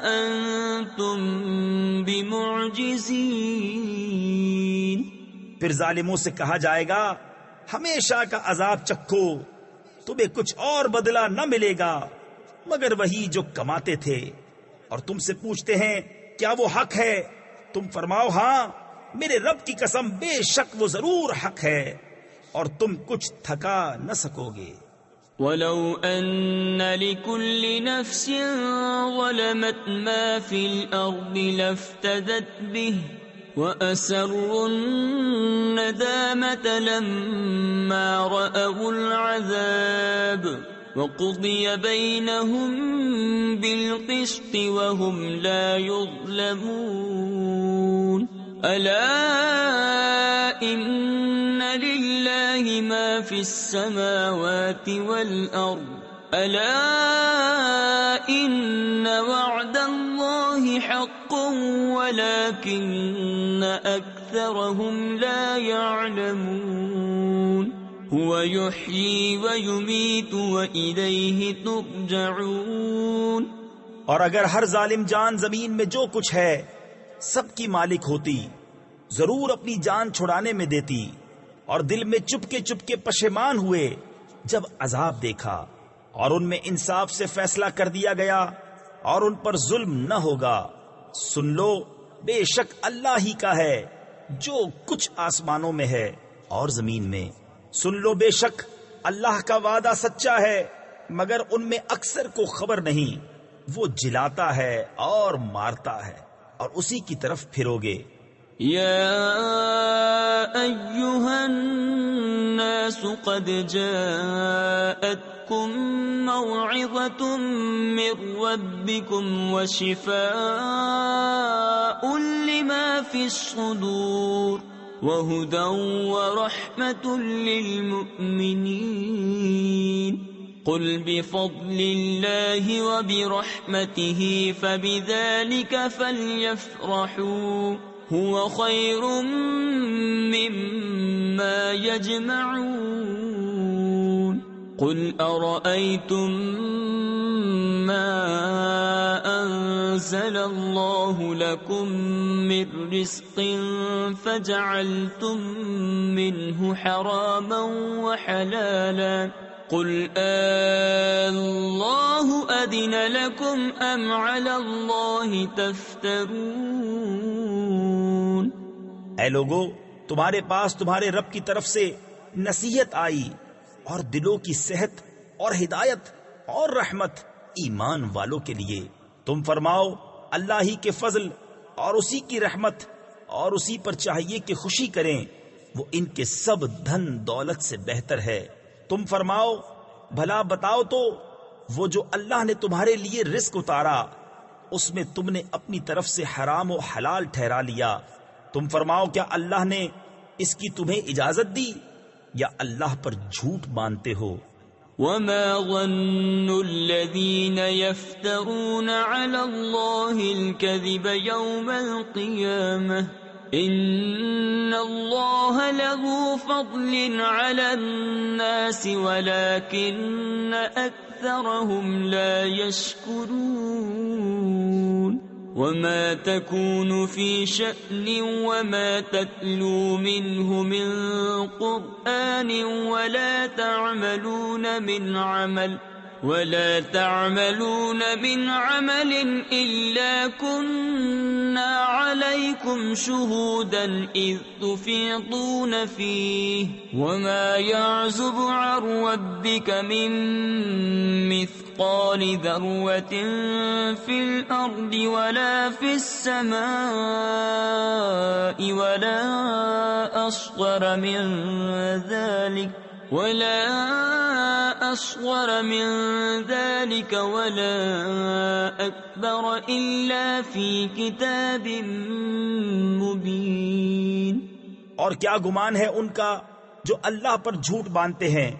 [SPEAKER 1] أنتم بمعجزين۔
[SPEAKER 2] پھر ظالموں سے کہا جائے گا ہمیشہ کا عذاب چکھو، تمہیں کچھ اور بدلہ نہ ملے گا مگر وہی جو کماتے تھے۔ اور تم سے پوچھتے ہیں کیا وہ حق ہے؟ تم فرماؤ ہاں، میرے رب کی قسم بے شک وہ ضرور حق ہے، اور تم کچھ تھکا نہ سکو گے۔
[SPEAKER 1] وَلَوْ أَنَّ لِكُلِّ نَفْسٍ ظَلَمَتْ مَا فِي الْأَرْضِ لَافْتَدَتْ بِهِ وَأَسَرُّوا النَّدَامَةَ لَمَّا رَأَوُا الْعَذَابَ وَقُضِيَ بَيْنَهُم بِالْقِسْطِ وَهُمْ لَا يُظْلَمُونَ أَلَا إِنَّ لِلَّهِ مَا فِي السَّمَاوَاتِ وَالْأَرْضِ أَلَا إِنَّ وَعْدَ اللَّهِ حَقٌّ وَلَكِنَّ أَكْثَرَهُمْ لَا يَعْلَمُونَ هُوَ يُحْيِي وَيُمِيتُ وَإِلَيْهِ تُرْجَعُونَ۔
[SPEAKER 2] اور اگر ہر ظالم جان زمین میں جو کچھ ہے سب کی مالک ہوتی، ضرور اپنی جان چھڑانے میں دیتی، اور دل میں چپکے پشیمان ہوئے جب عذاب دیکھا، اور ان میں انصاف سے فیصلہ کر دیا گیا اور ان پر ظلم نہ ہوگا۔ سن لو، بے شک اللہ ہی کا ہے جو کچھ آسمانوں میں ہے اور زمین میں۔ سن لو، بے شک اللہ کا وعدہ سچا ہے، مگر ان میں اکثر کو خبر نہیں۔ وہ جلاتا ہے اور مارتا ہے، اور اسی کی طرف پھرو گے۔
[SPEAKER 1] يا أيها الناس قد جاءتكم موعظة من ربكم وشفاء لما في الصدور وهدى ورحمة للمؤمنين قل بفضل الله وبرحمته فبذلك فليفرحوا هو خير مما يجمعون قل أرأيتم ما أنزل الله لكم من رزق فجعلتم منه حراما وحلالا قل الله أذن لكم أم على الله تفترون۔
[SPEAKER 2] اے لوگو، تمہارے پاس تمہارے رب کی طرف سے نصیحت آئی، اور دلوں کی صحت اور ہدایت اور رحمت ایمان والوں کے لیے۔ تم فرماؤ اللہ ہی کے فضل اور اسی کی رحمت، اور اسی پر چاہیے کہ خوشی کریں، وہ ان کے سب دھن دولت سے بہتر ہے۔ تم فرماؤ بھلا بتاؤ تو، وہ جو اللہ نے تمہارے لیے رزق اتارا اس میں تم نے اپنی طرف سے حرام و حلال ٹھہرا لیا، تم فرماؤ کیا اللہ نے اس کی تمہیں اجازت دی، یا اللہ پر جھوٹ باندھتے ہو؟
[SPEAKER 1] وما ظن الذين يفترون على الله الكذب يوم القيامة إن الله له فضل على الناس ولكن أكثرهم لا يشكرون وما تكون في شأن وما تتلو منه من قرآن ولا تعملون من عمل إلا كنا عليكم شهودا إذ تفيضون فيه وما يعزب عن ربك من مثقال ذرة في الأرض ولا في السماء ولا أصغر من ذلك ولا أكبر إلا في كتاب مبين۔
[SPEAKER 2] اور کیا گمان ہے ان کا جو اللہ پر جھوٹ باندھتے ہیں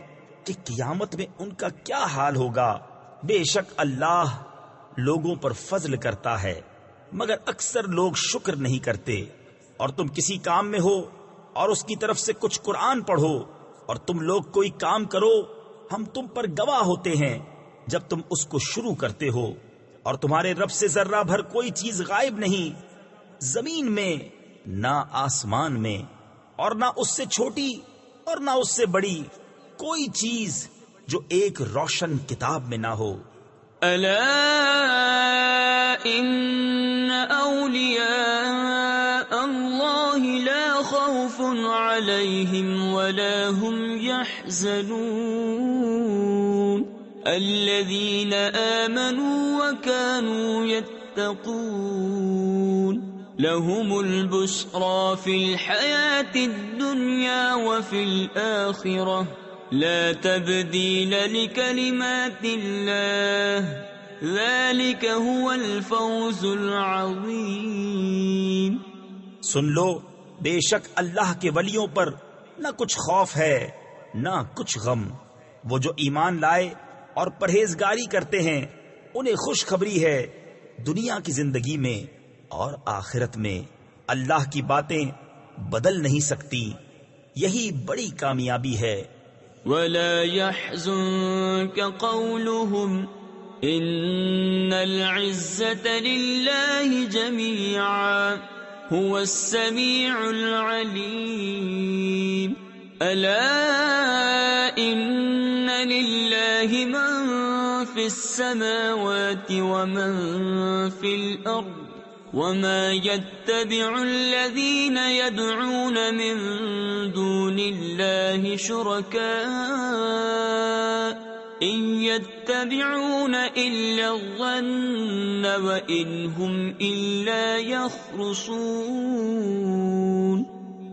[SPEAKER 2] کہ قیامت میں ان کا کیا حال ہوگا؟ بے شک اللہ لوگوں پر فضل کرتا ہے مگر اکثر لوگ شکر نہیں کرتے۔ اور تم کسی کام میں ہو اور اس کی طرف سے کچھ قرآن پڑھو، اور تم لوگ کوئی کام کرو، ہم تم پر گواہ ہوتے ہیں جب تم اس کو شروع کرتے ہو، اور تمہارے رب سے ذرہ بھر کوئی چیز غائب نہیں، زمین میں نہ آسمان میں، اور نہ اس سے چھوٹی اور نہ اس سے بڑی کوئی چیز جو ایک روشن کتاب میں نہ ہو۔
[SPEAKER 1] ألا إن أولياء الله لا خوف عليهم ولا هم يحزنون الذين آمنوا وكانوا يتقون لهم البشرى في الحياة الدنيا وفي الآخرة لا تبديل لكلمات الله ذلك هو الفوز العظيم۔
[SPEAKER 2] سن لو، بے شک اللہ کے ولیوں پر نہ کچھ خوف ہے نہ کچھ غم۔ وہ جو ایمان لائے اور پرہیزگاری کرتے ہیں انہیں خوشخبری ہے دنیا کی زندگی میں اور آخرت میں۔ اللہ کی باتیں بدل نہیں سکتی، یہی بڑی کامیابی ہے۔
[SPEAKER 1] ولا يحزنك قولهم إن العزة لله جميعا هو السميع العليم ألا إن لله من في السماوات ومن في الأرض وما يتبع الذين يدعون من دون الله شركاء إن يتبعون إلا الظن وإن هم إلا يخرصون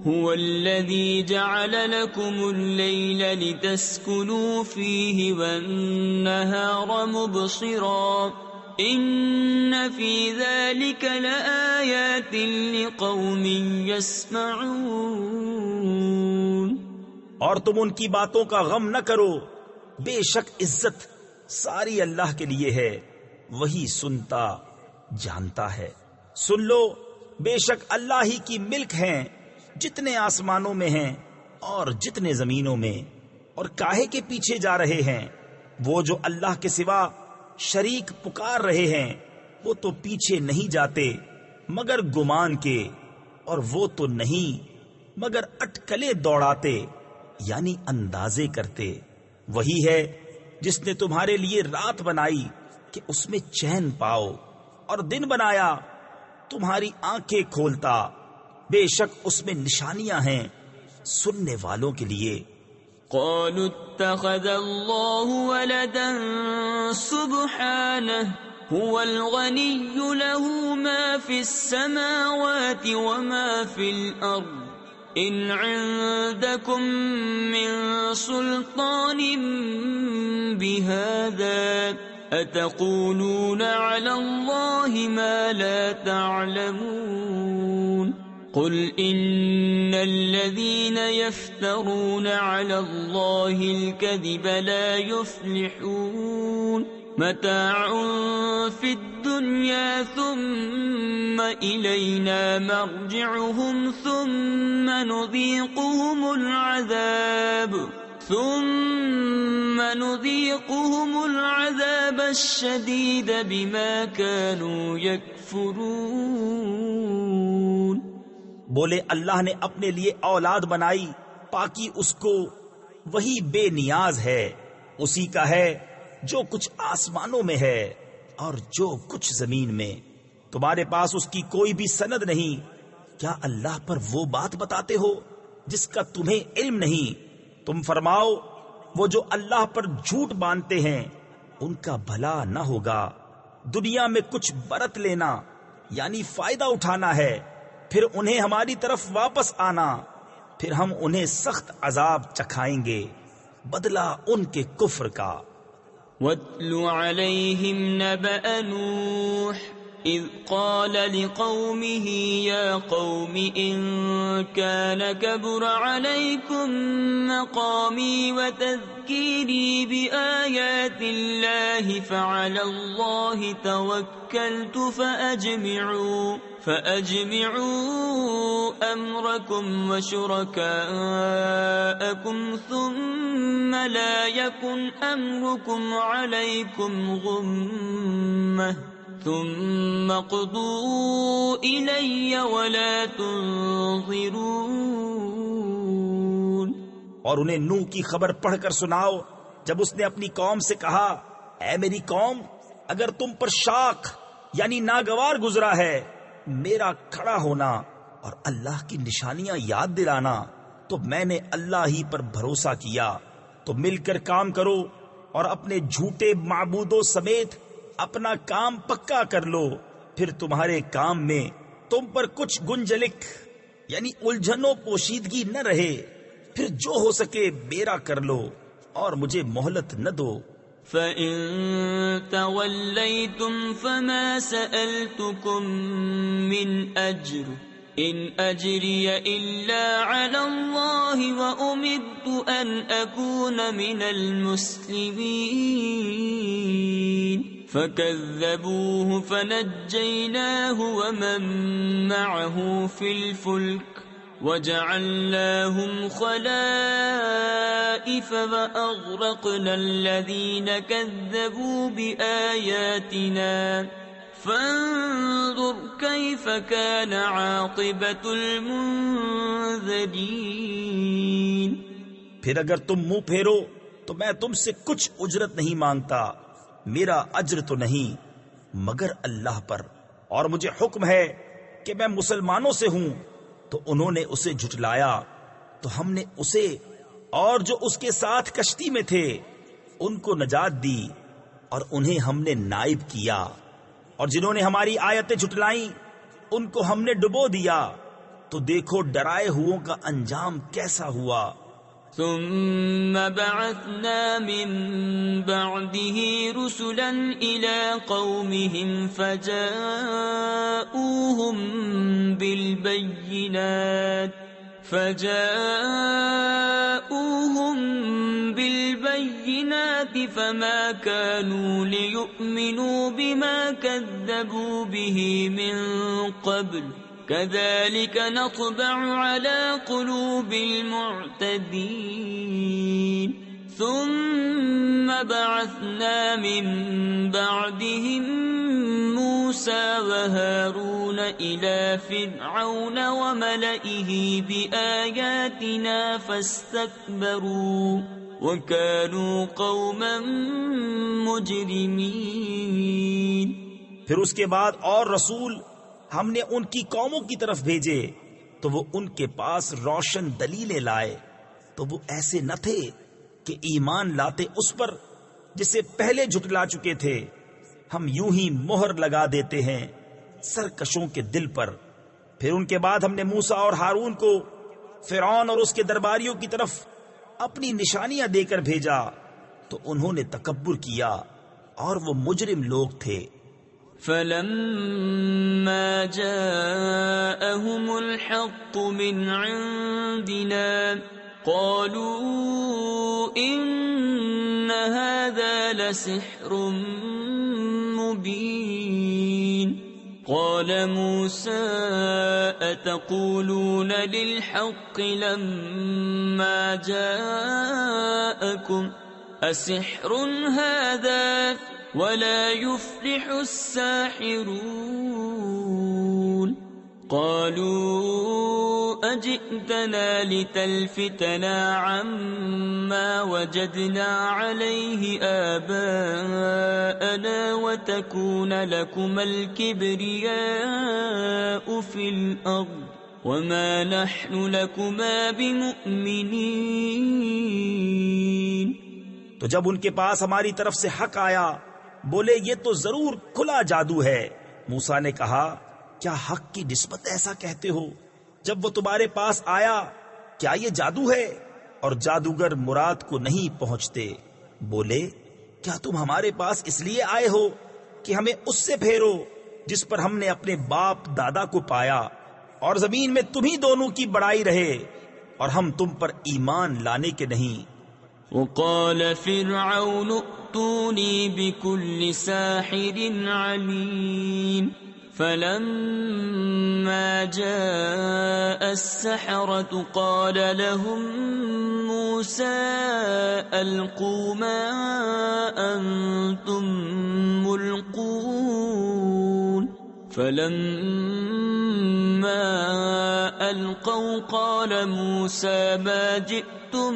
[SPEAKER 1] هو الذي جعل لكم الليل لتسكنوا فيه والنهار مبصرا إن في ذلك لآيات لقوم يسمعون۔
[SPEAKER 2] اور تم ان کی باتوں کا غم نہ کرو، بے شک عزت ساری اللہ کے لیے ہے، وہی سنتا جانتا ہے۔ سن لو، بے شک اللہ ہی کی ملک ہیں جتنے آسمانوں میں ہیں اور جتنے زمینوں میں، اور کاہے کے پیچھے جا رہے ہیں؟ وہ جو اللہ کے سوا شریک پکار رہے ہیں وہ تو پیچھے نہیں جاتے مگر گمان کے، اور وہ تو نہیں مگر اٹکلے دوڑاتے یعنی اندازے کرتے۔ وہی ہے جس نے تمہارے لیے رات بنائی کہ اس میں چین پاؤ، اور دن بنایا تمہاری آنکھیں کھولتا، بے شک اس میں نشانیاں ہیں سننے والوں کے لیے۔
[SPEAKER 1] قالوا اتخذ الله ولدا سبحانه هو الغني له ما في السماوات وما في الأرض إن عندكم من سلطان بهذا أتقولون على الله ما لا تعلمون قل إن الذين يفترون على الله الكذب لا يفلحون متاع في الدنيا ثم إلينا مرجعهم ثم نذيقهم العذاب الشديد بما كانوا يكفرون۔
[SPEAKER 2] بولے اللہ نے اپنے لیے اولاد بنائی، پاکی اس کو، وہی بے نیاز ہے، اسی کا ہے جو کچھ آسمانوں میں ہے اور جو کچھ زمین میں۔ تمہارے پاس اس کی کوئی بھی سند نہیں، کیا اللہ پر وہ بات بتاتے ہو جس کا تمہیں علم نہیں؟ تم فرماؤ وہ جو اللہ پر جھوٹ باندھتے ہیں ان کا بھلا نہ ہوگا۔ دنیا میں کچھ برت لینا یعنی فائدہ اٹھانا ہے، پھر انہیں ہماری طرف واپس آنا، پھر ہم انہیں سخت عذاب چکھائیں گے بدلہ ان کے کفر کا۔
[SPEAKER 1] وَاتْلُ عَلَيْهِمْ نَبَأَ نُوحٍ إِذْ قَالَ لِقَوْمِهِ يَا قَوْمِ إِن كَانَ كَبُرَ عَلَيْكُمْ مَقَامِي وَتَذْكِيرِي بِآيَاتِ اللَّهِ فَعَلَى اللَّهِ تَوَكَّلْتُ فَأَجْمِعُوا أَمْرَكُمْ وَشُرَكَاءَكُمْ ثُمَّ لَا يَكُنْ أَمْرُكُمْ عَلَيْكُمْ غُمَّةً ثم اقضوا إلي ولا تنظرون۔
[SPEAKER 2] اور انہیں نوح کی خبر پڑھ کر سناؤ جب اس نے اپنی قوم سے کہا، اے میری قوم، اگر تم پر شاق یعنی ناگوار گزرا ہے میرا کھڑا ہونا اور اللہ کی نشانیاں یاد دلانا، تو میں نے اللہ ہی پر بھروسہ کیا، تو مل کر کام کرو اور اپنے جھوٹے معبودوں سمیت اپنا کام پکا کر لو، پھر تمہارے کام میں تم پر کچھ گنجلک یعنی الجھن و پوشیدگی نہ رہے، پھر جو ہو سکے میرا کر لو اور مجھے مہلت نہ دو۔
[SPEAKER 1] فَإِن تَوَلَّيْتُمْ فَمَا سَأَلْتُكُمْ مِنْ أَجْرٍ إِنْ أَجْرِيَ إِلَّا عَلَى اللَّهِ وَأُمِرْتُ أَنْ أَكُونَ مِنَ الْمُسْلِمِينَ فَكَذَّبُوهُ فَنَجَّيْنَاهُ وَمَن مَّعَهُ فِي الْفُلْكِ وَجَعَلْنَاهُمْ خَلَائِفَ وَأَغْرَقْنَا الَّذِينَ كَذَّبُوا بِآيَاتِنَا فَانظُرْ كَيْفَ كَانَ عَاقِبَةُ الْمُنذَرِينَ۔
[SPEAKER 2] پھر اگر تم منہ پھیرو تو میں تم سے کچھ اجرت نہیں مانگتا، میرا اجر تو نہیں مگر اللہ پر، اور مجھے حکم ہے کہ میں مسلمانوں سے ہوں۔ تو انہوں نے اسے جھٹلایا تو ہم نے اسے اور جو اس کے ساتھ کشتی میں تھے ان کو نجات دی، اور انہیں ہم نے نائب کیا، اور جنہوں نے ہماری آیتیں جھٹلائیں ان کو ہم نے ڈبو دیا، تو دیکھو ڈرائے ہووں کا انجام کیسا ہوا۔
[SPEAKER 1] ثم بعثنا من بعده رسلا إلى قومهم فجاءوهم بالبينات فما كانوا ليؤمنوا بما كذبوا به من قبل كذلك نطبع على قلوب المعتدين ثم بعثنا من بعدهم موسى وهارون إلى فرعون وملئه بآياتنا فاستكبروا وكانوا قوما مجرمين۔
[SPEAKER 2] پھر اس کے بعد اور رسول ہم نے ان کی قوموں کی طرف بھیجے تو وہ ان کے پاس روشن دلیلیں لائے، تو وہ ایسے نہ تھے کہ ایمان لاتے اس پر جسے پہلے جھٹلا چکے تھے۔ ہم یوں ہی مہر لگا دیتے ہیں سرکشوں کے دل پر۔ پھر ان کے بعد ہم نے موسیٰ اور ہارون کو فرعون اور اس کے درباریوں کی طرف اپنی نشانیاں دے کر بھیجا، تو انہوں نے تکبر کیا اور وہ مجرم لوگ تھے۔
[SPEAKER 1] فَلَمَّا جَاءَهُمُ الْحَقُّ مِنْ عِنْدِنَا قَالُوا إِنَّ هَذَا لَسِحْرٌ مُبِينٌ۔ قَالَ مُوسَىٰ أَتَقُولُونَ لِلْحَقِّ لَمَّا جَاءَكُمْ أَسِحْرٌ هَذَا وَلَا يُفْلِحُ السَّاحِرُونَ۔ قَالُوا أَجِئْتَنَا لِتَلْفِتَنَا عَمَّا وَجَدْنَا عَلَيْهِ آبَاءَنَا وَتَكُونَ لَكُمَا الْكِبْرِيَاءُ فِي الْأَرْضِ وَمَا نَحْنُ لَكُمَا بِمُؤْمِنِينَ۔
[SPEAKER 2] تو جب ان کے پاس ہماری طرف سے حق آیا بولے یہ تو ضرور کھلا جادو ہے۔ موسیٰ نے کہا کیا حق کی نسبت ایسا کہتے ہو؟ جب وہ تمہارے پاس آیا کیا یہ جادو ہے؟ اور جادوگر مراد کو نہیں پہنچتے۔ بولے کیا تم ہمارے پاس اس لیے آئے ہو کہ ہمیں اس سے پھیرو جس پر ہم نے اپنے باپ دادا کو پایا، اور زمین میں تمہیں دونوں کی بڑائی رہے اور ہم تم پر ایمان لانے کے نہیں۔
[SPEAKER 1] وقال فرعون ائتوني بكل ساحر عليم فلما جاء السحرة قال لهم موسى ألقوا ما أنتم ملقون فلما ألقوا قال موسى ما جئتم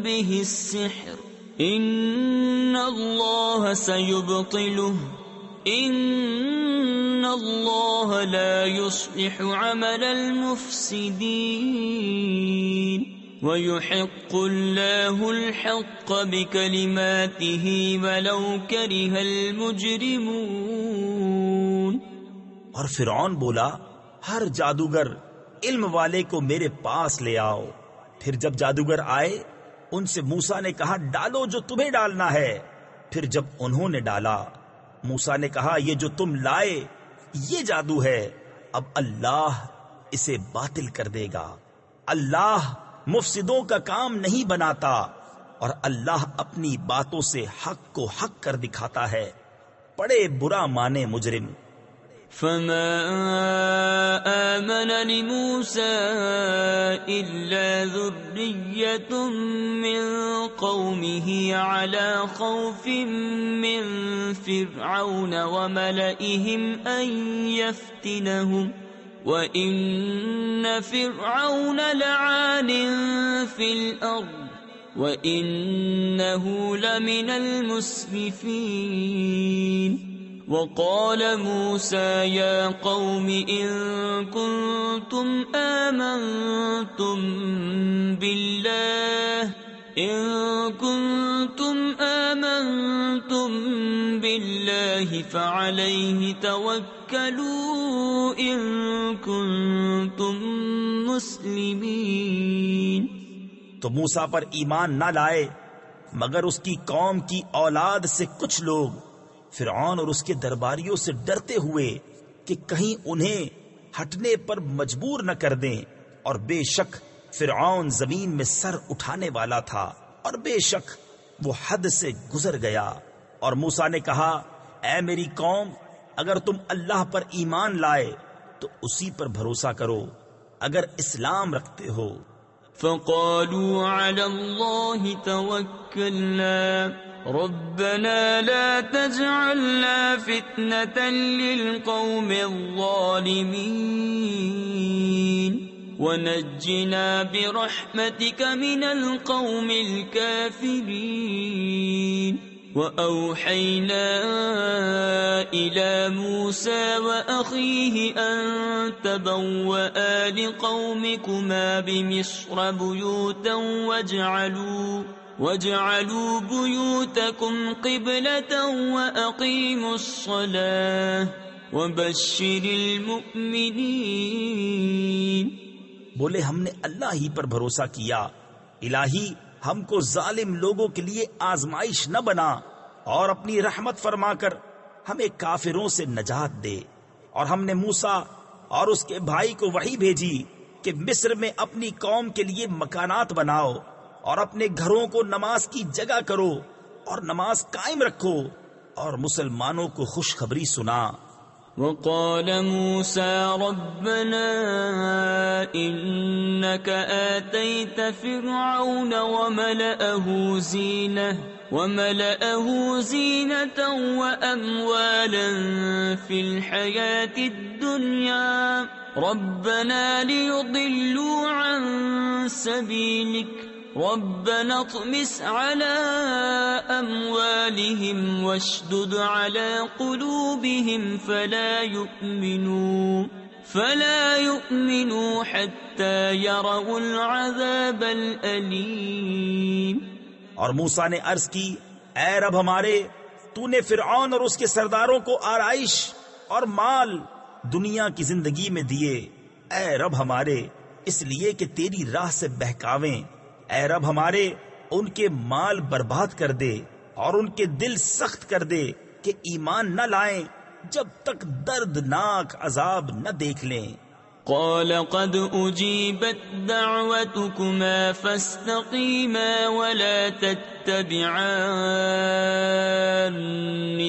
[SPEAKER 1] به السحر إن الله سيبطله إن الله لا يصلح عمل المفسدين ويحق الله الحق بكلماته ولو كره المجرمون.
[SPEAKER 2] اور فرعون بولا ہر جادوگر علم والے کو میرے پاس لے آؤ. پھر جب جادوگر آئے ان سے موسیٰ نے کہا ڈالو جو تمہیں ڈالنا ہے. پھر جب انہوں نے ڈالا موسیٰ نے کہا یہ جو تم لائے یہ جادو ہے، اب اللہ اسے باطل کر دے گا. اللہ مفسدوں کا کام نہیں بناتا اور اللہ اپنی باتوں سے حق کو حق کر دکھاتا ہے. بڑے برا مانے مجرم.
[SPEAKER 1] فما آمن لموسى إلا ذرية من قومه على خوف من فرعون وملئهم أن يفتنهم وإن فرعون لعال في الأرض وإنه لمن المسرفين. وقال موسى يا قوم إن كنتم آمنتم بالله فعليه توكلوا إن كنتم مسلمين.
[SPEAKER 2] تو موسیٰ پر ایمان نہ لائے مگر اس کی قوم کی اولاد سے کچھ لوگ فرعون اور اس کے درباریوں سے ڈرتے ہوئے کہ کہیں انہیں ہٹنے پر مجبور نہ کر دیں. اور بے شک فرعون زمین میں سر اٹھانے والا تھا اور بے شک وہ حد سے گزر گیا. اور موسیٰ نے کہا اے میری قوم اگر تم اللہ پر ایمان لائے تو اسی پر بھروسہ کرو اگر اسلام رکھتے ہو.
[SPEAKER 1] فقالوا على الله توكلنا ربنا لا تجعلنا فتنة للقوم الظالمين ونجنا برحمتك من القوم الكافرين. وأوحينا إلى موسى وأخيه أن تبوأ لقومكما بمصر بيوتا واجعلوا بيوتكم قبلة وأقيموا الصلاة وبشر المؤمنين.
[SPEAKER 2] بولے ہم نے اللہ ہی پر بھروسہ کیا. الہی ہم کو ظالم لوگوں کے لیے آزمائش نہ بنا اور اپنی رحمت فرما کر ہمیں کافروں سے نجات دے. اور ہم نے موسیٰ اور اس کے بھائی کو وحی بھیجی کہ مصر میں اپنی قوم کے لیے مکانات بناؤ اور اپنے گھروں کو نماز کی جگہ کرو اور نماز قائم رکھو اور مسلمانوں کو خوشخبری سنا.
[SPEAKER 1] وقال موسى ربنا إنك آتيت فرعون وملأه زينة وأموالا في الحياة الدنيا ربنا ليضلوا عن سبيلك ربنا اطمس على أموالهم واشدد على قلوبهم فلا يؤمنوا حتى يروا العذاب الأليم.
[SPEAKER 2] اور موسیٰ نے عرض کی اے رب ہمارے تو نے فرعون اور اس کے سرداروں کو آرائش اور مال دنیا کی زندگی میں دیے. اے رب ہمارے اس لیے کہ تیری راہ سے بہکاویں. اے رب ہمارے ان کے مال برباد کر دے اور ان کے دل سخت کر دے کہ ایمان نہ لائیں جب تک دردناک عذاب نہ دیکھ لیں.
[SPEAKER 1] قال قد أجيبت دعوتكما فاستقيما ولا تتبعان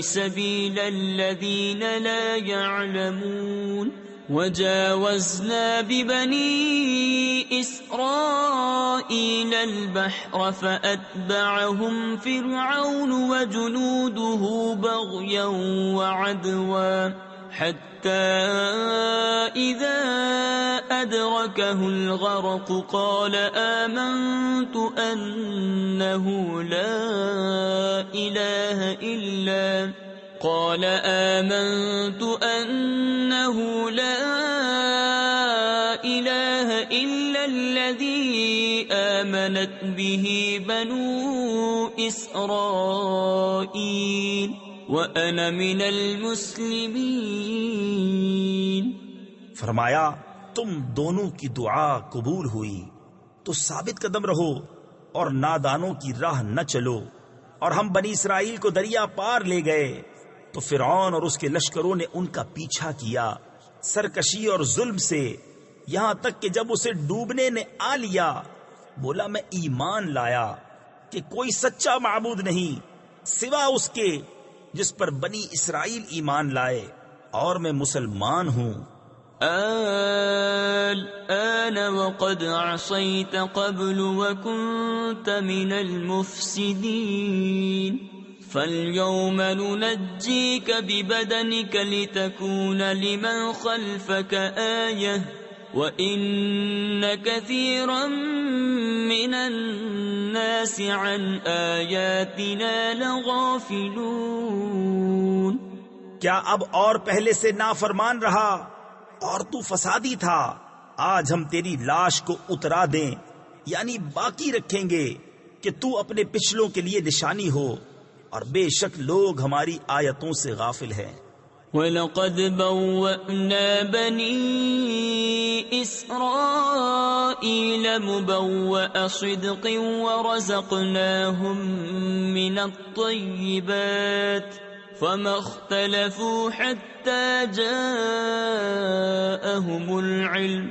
[SPEAKER 1] سبيل الذين لا يعلمون. وجاوزنا ببني إسرائيل البحر فأتبعهم فرعون وجنوده بغيا وعدوا حتى إذا أدركه الغرق قال آمنت أنه لا إله إلا الذي آمنت به بنو إسرائيل وأنا من المسلمين۔
[SPEAKER 2] فرمایا تم دونوں کی دعا قبول ہوئی تو ثابت قدم رہو اور نادانوں کی راہ نہ چلو، اور ہم بنی اسرائیل کو دریا پار لے گئے تو فرعون اور اس کے لشکروں نے ان کا پیچھا کیا سرکشی اور ظلم سے، یہاں تک کہ جب اسے ڈوبنے نے آ لیا بولا میں ایمان لایا کہ کوئی سچا معبود نہیں سوا اس کے جس پر بنی اسرائیل ایمان لائے، اور میں مسلمان ہوں۔
[SPEAKER 1] الآن وقد عصيت قبل وكنت من المفسدين فاليوم ننجيك ببدنك لتكون لمن خلفك آية وإن كثيرا من الناس عن آياتنا لغافلون۔
[SPEAKER 2] کیا اب اور پہلے سے نافرمان رہا اور تو فسادی تھا؟ آج ہم تیری لاش کو اترا دیں، یعنی باقی رکھیں گے کہ تو اپنے پچھلوں کے لیے نشانی ہو، اور بے شک لوگ ہماری آیتوں سے غافل ہیں۔
[SPEAKER 1] وَلَقَدْ بَوَّأْنَا بَنِي إِسْرَائِيلَ مُبَوَّأَ صِدْقٍ وَرَزَقْنَاهُمْ مِنَ الطَّيِّبَاتِ فَمَا اخْتَلَفُوا حَتَّى جَاءَهُمُ الْعِلْمُ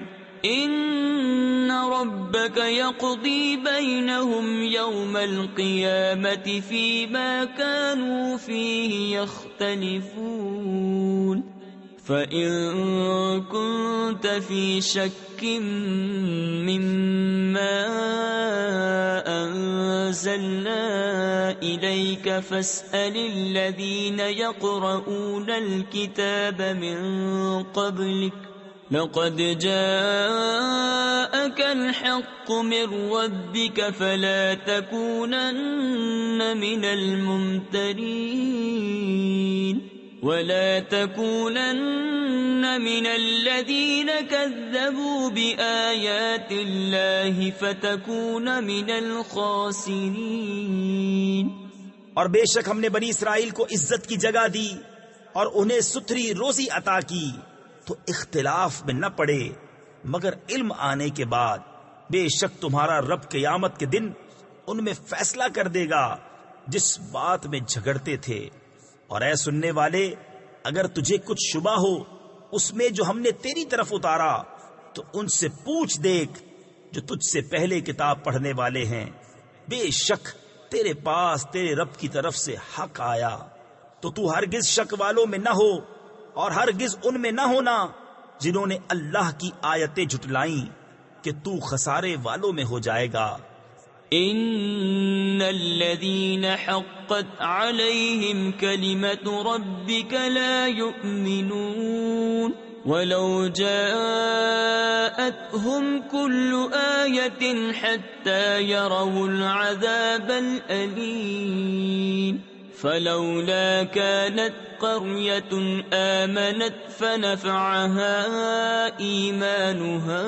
[SPEAKER 1] إِنَّ رَبَّكَ يَقْضِي بَيْنَهُمْ يَوْمَ الْقِيَامَةِ فِيمَا كَانُوا فِيهِ يَخْتَلِفُونَ فَإِن كُنتَ فِي شَكٍّ مِّمَّا أَنزَلْنَا إِلَيْكَ فَاسْأَلِ الَّذِينَ يَقْرَؤُونَ الْكِتَابَ مِن قَبْلِكَ لَقَدْ جَاءَكَ الْحَقُّ مِن رَّبِّكَ فَلَا تَكُونَنَّ مِنَ الْمُمْتَرِينَ وَلَا تَكُونَنَّ مِنَ الَّذِينَ كَذَّبُوا بِآيَاتِ اللَّهِ فَتَكُونَ مِنَ الْخَاسِرِينَ۔
[SPEAKER 2] اور بے شک ہم نے بنی اسرائیل کو عزت کی جگہ دی اور انہیں ستھری روزی عطا کی تو اختلاف میں نہ پڑے مگر علم آنے کے بعد، بے شک تمہارا رب قیامت کے دن ان میں فیصلہ کر دے گا جس بات میں جھگڑتے تھے۔ اور اے سننے والے، اگر تجھے کچھ شبہ ہو اس میں جو ہم نے تیری طرف اتارا تو ان سے پوچھ دیکھ جو تجھ سے پہلے کتاب پڑھنے والے ہیں، بے شک تیرے پاس تیرے رب کی طرف سے حق آیا، تو تو ہرگز شک والوں میں نہ ہو اور ہرگز ان میں نہ ہونا جنہوں نے اللہ کی آیتیں جھٹلائیں کہ تو خسارے والوں میں ہو جائے گا۔
[SPEAKER 1] ان الذين حقت عليهم كلمة ربك لا يؤمنون ولو جاءتهم كل آية حتى يروا العذاب الأليم فلولا كانت قرية آمنت فنفعها إيمانها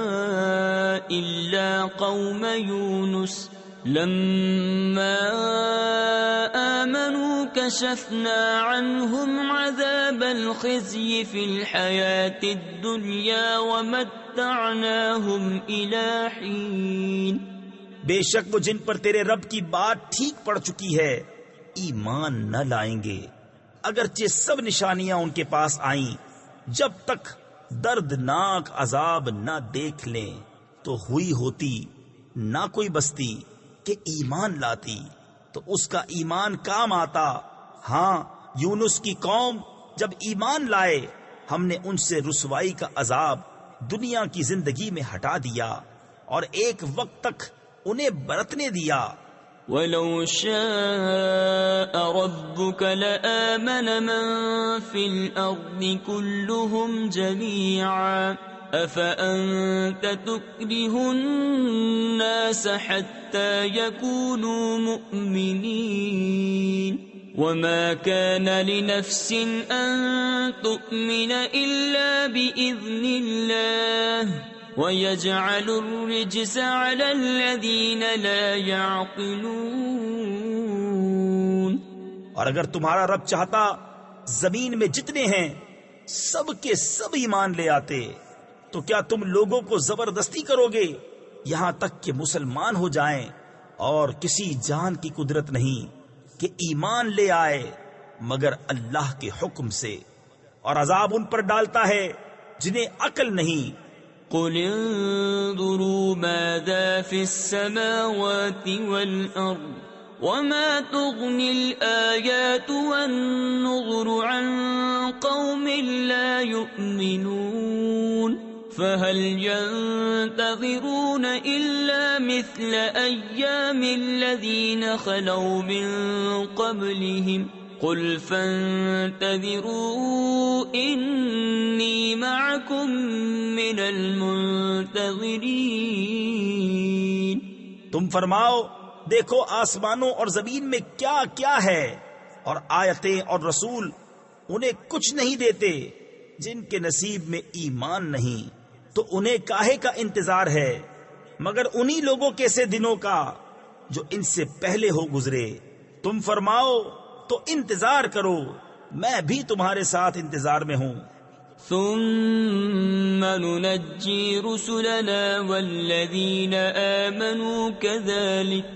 [SPEAKER 1] إلا قوم يونس لما آمنوا كشفنا عنهم عذاب الخزي في الحياة الدنيا ومتعناهم إلى حين۔
[SPEAKER 2] بے شک وہ جن پر تیرے رب کی بات ٹھیک پڑ چکی ہے ایمان نہ لائیں گے، اگرچہ سب نشانیاں ان کے پاس آئیں، جب تک دردناک عذاب نہ دیکھ لیں تو ہوئی ہوتی نہ کوئی بستی کہ ایمان لاتی تو اس کا ایمان کام آتا۔ ہاں، یونس کی قوم جب ایمان لائے ہم نے ان سے رسوائی کا عذاب دنیا کی زندگی میں ہٹا دیا اور ایک وقت تک انہیں برتنے دیا۔
[SPEAKER 1] ولو شاء ربك لآمن من في الأرض كلهم جميعا أفأنت تكره الناس حتى يكونوا مؤمنين وما كان لنفس أن تؤمن إلا بإذن الله وَيَجْعَلُ الرِّجْسَ عَلَى الَّذِينَ لَا يَعْقِلُونَ۔
[SPEAKER 2] اور اگر تمہارا رب چاہتا زمین میں جتنے ہیں سب کے سب ایمان لے آتے، تو کیا تم لوگوں کو زبردستی کرو گے یہاں تک کہ مسلمان ہو جائیں؟ اور کسی جان کی قدرت نہیں کہ ایمان لے آئے مگر اللہ کے حکم سے، اور عذاب ان پر ڈالتا ہے جنہیں عقل نہیں۔
[SPEAKER 1] قل انظروا ماذا في السماوات والأرض وما تغني الآيات والنظر عن قوم لا يؤمنون فهل ينتظرون إلا مثل أيام الذين خلوا من قبلهم قل فانتظروا إني معكم من المنتظرین۔
[SPEAKER 2] تم فرماؤ دیکھو آسمانوں اور زمین میں کیا کیا ہے، اور آیتیں اور رسول انہیں کچھ نہیں دیتے۔ جن کے نصیب میں ایمان نہیں تو انہیں کاہے کا انتظار ہے مگر انہی لوگوں کے سے دنوں کا جو ان سے پہلے ہو گزرے۔ تم فرماؤ تو انتظار کرو، میں بھی تمہارے ساتھ انتظار میں ہوں۔
[SPEAKER 1] ثم ننجي رسلنا والذين آمنوا كذلك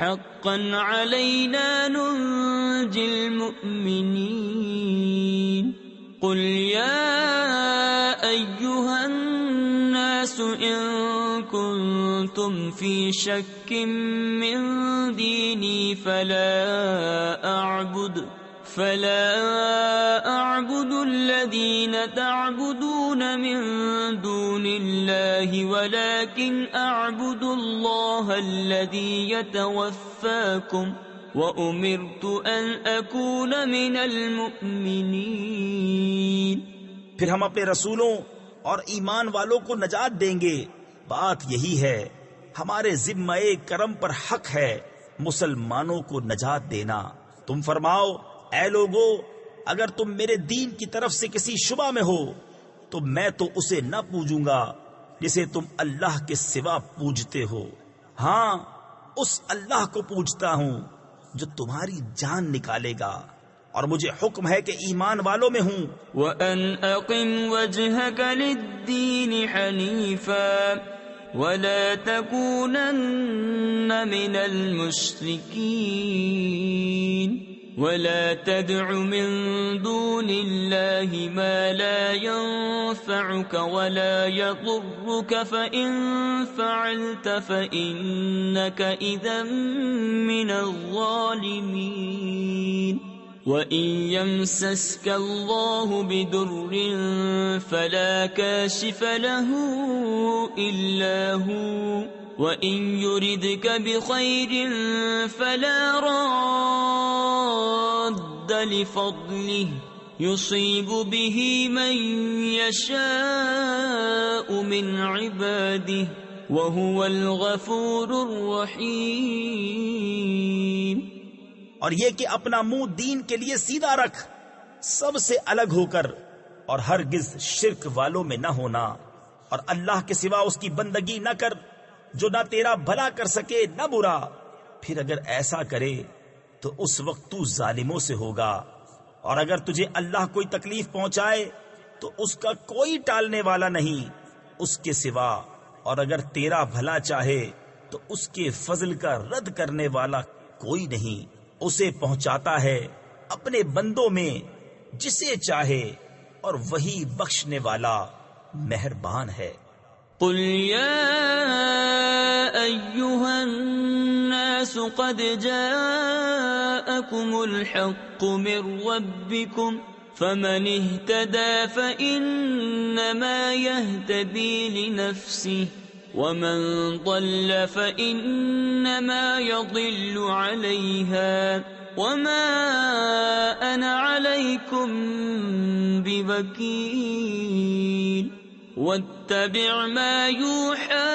[SPEAKER 1] حقا علينا ننجي المؤمنين قل يا أيها الناس إن كنتم في شك من ديني فلا أعبد الذين تعبدون من دون الله ولكن أعبد الله الذي يتوفاكم وأمرت أن أكون من المؤمنين۔
[SPEAKER 2] پھر ہم اپنے رسولوں اور ایمان والوں کو نجات دیں گے، بات یہی ہے، ہمارے ذمہ کرم پر حق ہے مسلمانوں کو نجات دینا۔ تم فرماؤ اے لوگو اگر تم میرے دین کی طرف سے کسی شبہ میں ہو تو میں تو اسے نہ پوجوں گا جسے تم اللہ کے سوا پوجتے ہو، ہاں اس اللہ کو پوجتا ہوں جو تمہاری جان نکالے گا، اور مجھے حکم ہے کہ ایمان والوں میں ہوں۔
[SPEAKER 1] وَأَنْ أَقِمْ وَجْهَكَ لِلدِّينِ حَنِيفًا وَلَا تَكُونَنَّ مِنَ الْمُشْرِكِينَ ولا تدع من دون الله ما لا ينفعك ولا يضرك فإن فعلت فإنك إذا من الظالمين وإن يمسسك الله بدر فلا كاشف له إلا هو وَإِن يُرِدْكَ بِخَيْرٍ فَلَا رَادَّ لِفَضْلِهِ يُصِيبُ بِهِ مَن يَشَاءُ مِنْ عِبَادِهِ وَهُوَ الْغَفُورُ الرَّحِيمُ۔
[SPEAKER 2] اور یہ کہ اپنا منہ دین کے لیے سیدھا رکھ، سب سے الگ ہو کر، اور ہرگز شرک والوں میں نہ ہونا، اور اللہ کے سوا اس کی بندگی نہ کر جو نہ تیرا بھلا کر سکے نہ برا، پھر اگر ایسا کرے تو اس وقت تو ظالموں سے ہوگا، اور اگر تجھے اللہ کوئی تکلیف پہنچائے تو اس کا کوئی ٹالنے والا نہیں اس کے سوا، اور اگر تیرا بھلا چاہے تو اس کے فضل کا رد کرنے والا کوئی نہیں، اسے پہنچاتا ہے اپنے بندوں میں جسے چاہے، اور وہی بخشنے والا مہربان ہے۔
[SPEAKER 1] قل يا أيها الناس قد جاءكم الحق من ربكم فمن اهتدى فإنما يهتدي لنفسه ومن ضل فإنما يضل عليها وما أنا عليكم بوكيل واتبع ما يوحى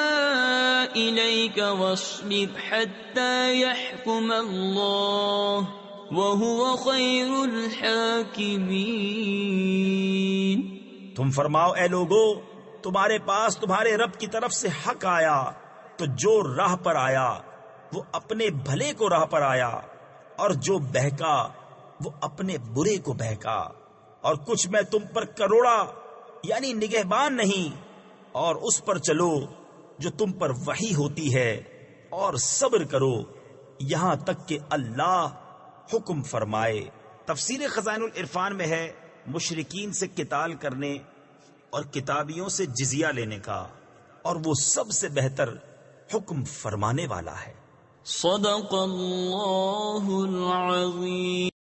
[SPEAKER 1] إليك واصبر حتى يحكم الله وهو خير الحاكمين۔
[SPEAKER 2] تم فرماؤ اے لوگو، تمہارے پاس تمہارے رب کی طرف سے حق آیا تو جو راہ پر آیا وہ اپنے بھلے کو راہ پر آیا، اور جو بہکا وہ اپنے برے کو بہکا، اور کچھ میں تم پر کروڑا یعنی نگہبان نہیں، اور اس پر چلو جو تم پر وحی ہوتی ہے، اور صبر کرو یہاں تک کہ اللہ حکم فرمائے۔ تفسیر خزائن العرفان میں ہے مشرکین سے قتال کرنے اور کتابیوں سے جزیہ لینے کا، اور وہ سب سے بہتر حکم فرمانے والا ہے۔
[SPEAKER 1] صدق اللہ العظیم۔